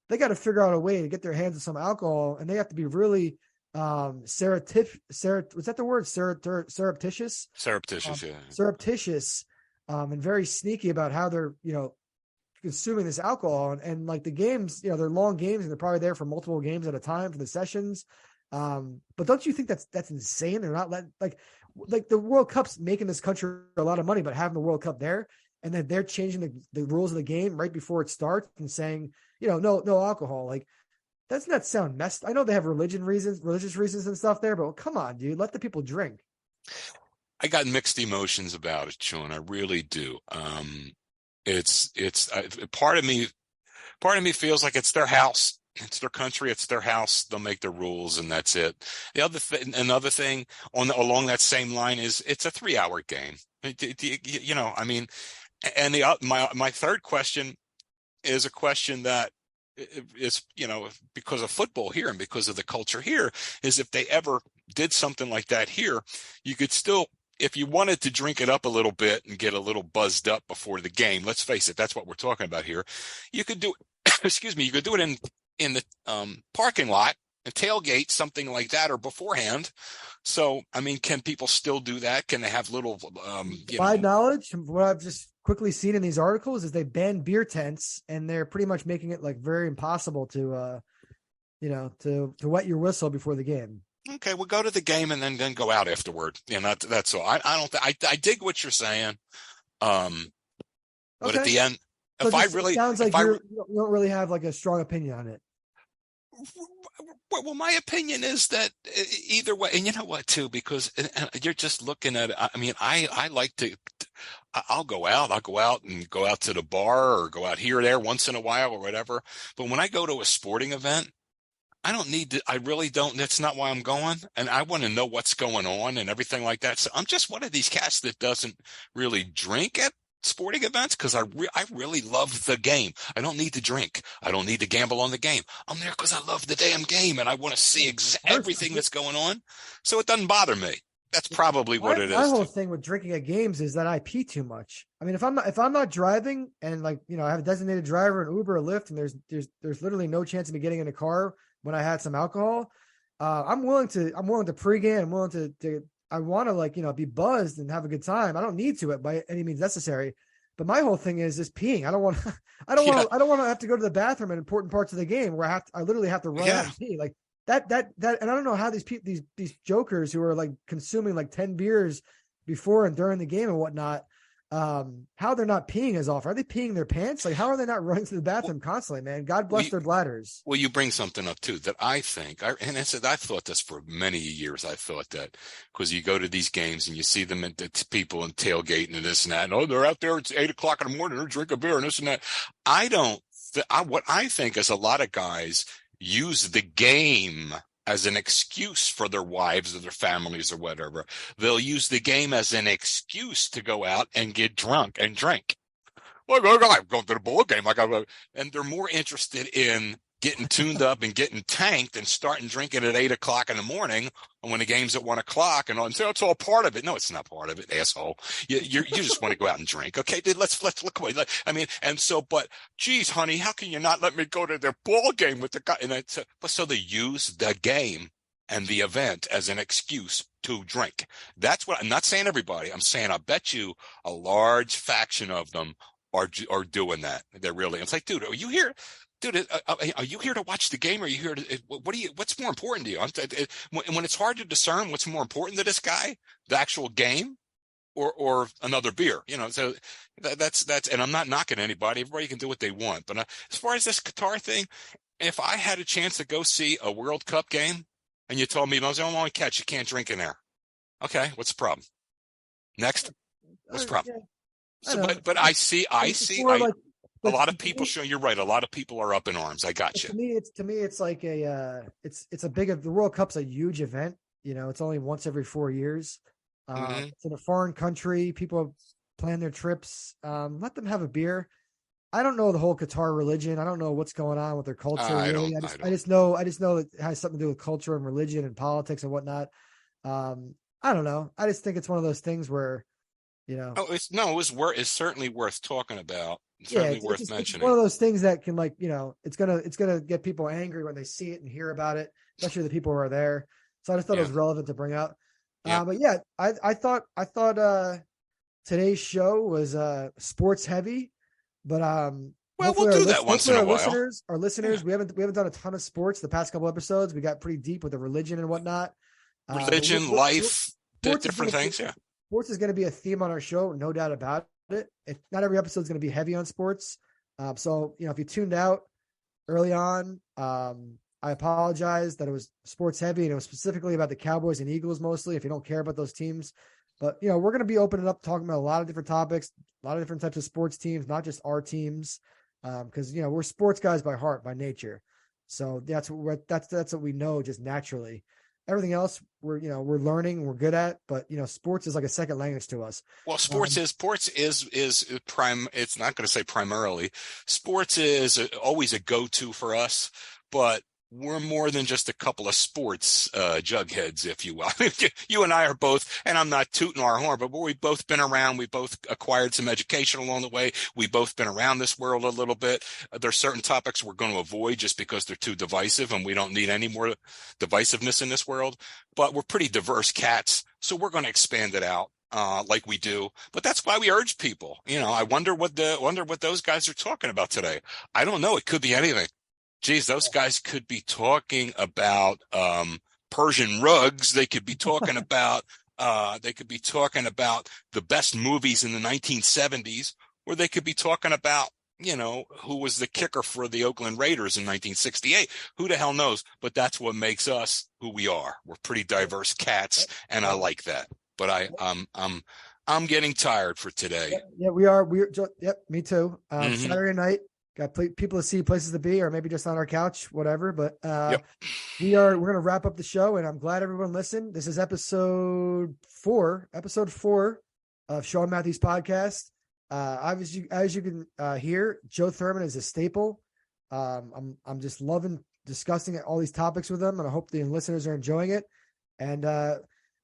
They got to figure out a way to get their hands on some alcohol, and they have to be really was that the word? Surreptitious? Surreptitious, yeah. Surreptitious, and very sneaky about how they're, consuming this alcohol and like the games, they're long games and they're probably there for multiple games at a time for the sessions. But don't you think that's insane? They're not like the World Cup's making this country a lot of money, but having the World Cup there and then they're changing the rules of the game right before it starts and saying, no alcohol. Like, doesn't that sound messed? I know they have religious reasons and stuff there, but come on, dude, let the people drink. I got mixed emotions about it, Sean. I really do. It's part of me feels like it's their house, it's their country, it's their house. They'll make their rules and that's it. Another thing along that same line is it's a 3-hour game. I mean, and my third question is a question that is, because of football here and because of the culture here, is if they ever did something like that here, you could still, if you wanted to drink it up a little bit and get a little buzzed up before the game, let's face it, that's what we're talking about here. You could do, you could do it in the parking lot, a tailgate, something like that, or beforehand. So, I mean, can people still do that? Can they have little, My knowledge, what I've just quickly seen in these articles is they banned beer tents and they're pretty much making it like very impossible to wet your whistle before the game. Okay, we'll go to the game and then go out afterward. That's all. I dig what you're saying. But okay. At the end, so it sounds like you don't really have like a strong opinion on it. Well, my opinion is that either way, and you know what too, because you're just looking at it. I mean, I like to, I'll go out and go out to the bar or go out here or there once in a while or whatever. But when I go to a sporting event, I really don't. That's not why I'm going. And I want to know what's going on and everything like that. So I'm just one of these cats that doesn't really drink at sporting events because I really love the game. I don't need to drink. I don't need to gamble on the game. I'm there because I love the damn game and I want to see everything that's going on. So it doesn't bother me. That's probably what it is. My whole thing with drinking at games is that I pee too much. I mean, if I'm not driving and I have a designated driver, an Uber or Lyft, and there's literally no chance of me getting in a car when I had some alcohol, I'm willing to pregame. I'm willing to I want to be buzzed and have a good time. I don't need to by any means necessary. But my whole thing is just peeing. I don't want to have to go to the bathroom in important parts of the game where I literally have to run out and pee. Like that, and I don't know how these jokers who are like consuming like 10 beers before and during the game and whatnot, how they're not peeing as often. Are they peeing their pants? Like, how are they not running to the bathroom constantly, man? God bless their bladders. Well, you bring something up too that I think, I've thought this for many years. I thought that because you go to these games and you see them and people and tailgating and this and that. And, they're out there. It's 8:00 in the morning. They're drinking beer and this and that. What I think is a lot of guys use the game as an excuse for their wives or their families or whatever. They'll use the game as an excuse to go out and get drunk and drink. Well, I'm going to the ball game. And they're more interested in getting tuned up and getting tanked and starting drinking at 8 o'clock in the morning when the game's at 1 o'clock and so it's all part of it. No, it's not part of it, asshole. You just want to go out and drink. Okay. Let's look away. I mean, and so, but geez, honey, how can you not let me go to their ball game with the guy? And but so they use the game and the event as an excuse to drink. That's what I'm not saying everybody. I'm saying I bet you a large faction of them are doing that. They're really, it's like, dude, are you here? Dude, are you here to watch the game? Or are you here to, what's more important to you? When it's hard to discern what's more important to this guy, the actual game or another beer, so that's, and I'm not knocking anybody. Everybody can do what they want. But as far as this Qatar thing, if I had a chance to go see a World Cup game and you told me, "No, the only catch, you can't drink in there." Okay. What's the problem? Next. What's the problem? Yeah, so, but I see, a lot of people show you're right. A lot of people are up in arms. I got you. To me, it's like it's a the World Cup's a huge event. It's only once every 4 years. It's in a foreign country. People plan their trips. Let them have a beer. I don't know the whole Qatar religion. I don't know what's going on with their culture. Really. I just know that it has something to do with culture and religion and politics and whatnot. I don't know. I just think it's one of those things where, it's certainly worth talking about. Certainly worth mentioning. It's one of those things that can it's gonna get people angry when they see it and hear about it, especially the people who are there. So I just thought it was relevant to bring up. But yeah, I thought today's show was sports heavy, but we'll do that once in a while. Our listeners, we haven't done a ton of sports the past couple episodes. We got pretty deep with the religion and whatnot. Religion, life, different things. Yeah, sports is going to be a theme on our show, no doubt about it. Not every episode is going to be heavy on sports. So if you tuned out early on, I apologize that it was sports heavy and it was specifically about the Cowboys and Eagles mostly. If you don't care about those teams, but we're going to be opening up, talking about a lot of different topics, a lot of different types of sports teams, not just our teams, because we're sports guys by heart, by nature. So that's what we know just naturally. Everything else we're learning, we're good at, but sports is like a second language to us. Well, sports is prime. It's not going to say primarily. Sports is always a go-to for us, but we're more than just a couple of sports jugheads, if you will. You and I are both, and I'm not tooting our horn, but we've both been around. We both acquired some education along the way. We've both been around this world a little bit. There's certain topics we're going to avoid just because they're too divisive, and we don't need any more divisiveness in this world. But we're pretty diverse cats, so we're going to expand it out. Like we do, but that's why we urge people. I wonder what those guys are talking about today. I don't know. It could be anything. Geez, those guys could be talking about Persian rugs. They could be talking about the best movies in the 1970s, or they could be talking about who was the kicker for the Oakland Raiders in 1968. Who the hell knows? But that's what makes us who we are. We're pretty diverse cats, and I like that. But I'm getting tired for today. Yeah, we are. Yep, me too. Saturday night. Got people to see, places to be, or maybe just on our couch, whatever. But we're going to wrap up the show, and I'm glad everyone listened. This is episode four of Sean Matthews podcast. As you can hear, Joe Thurman is a staple. I'm just loving discussing all these topics with him, and I hope the listeners are enjoying it. And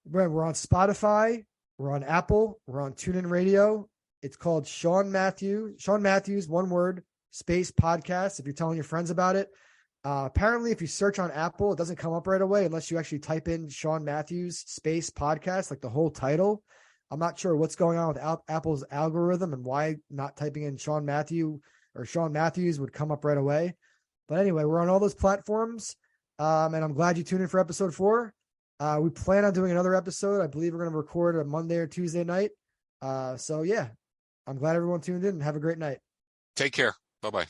we're on Spotify, we're on Apple, we're on TuneIn Radio. It's called Sean Matthews, one word, space podcast. If you're telling your friends about it, apparently if you search on Apple, it doesn't come up right away unless you actually type in Sean Matthews space podcast, like the whole title. I'm not sure what's going on with Apple's algorithm and why not typing in Sean Matthews would come up right away. But anyway, we're on all those platforms. And I'm glad you tuned in for episode 4. We plan on doing another episode. I believe we're going to record a Monday or Tuesday night. So yeah, I'm glad everyone tuned in, and have a great night. Take care. Bye-bye.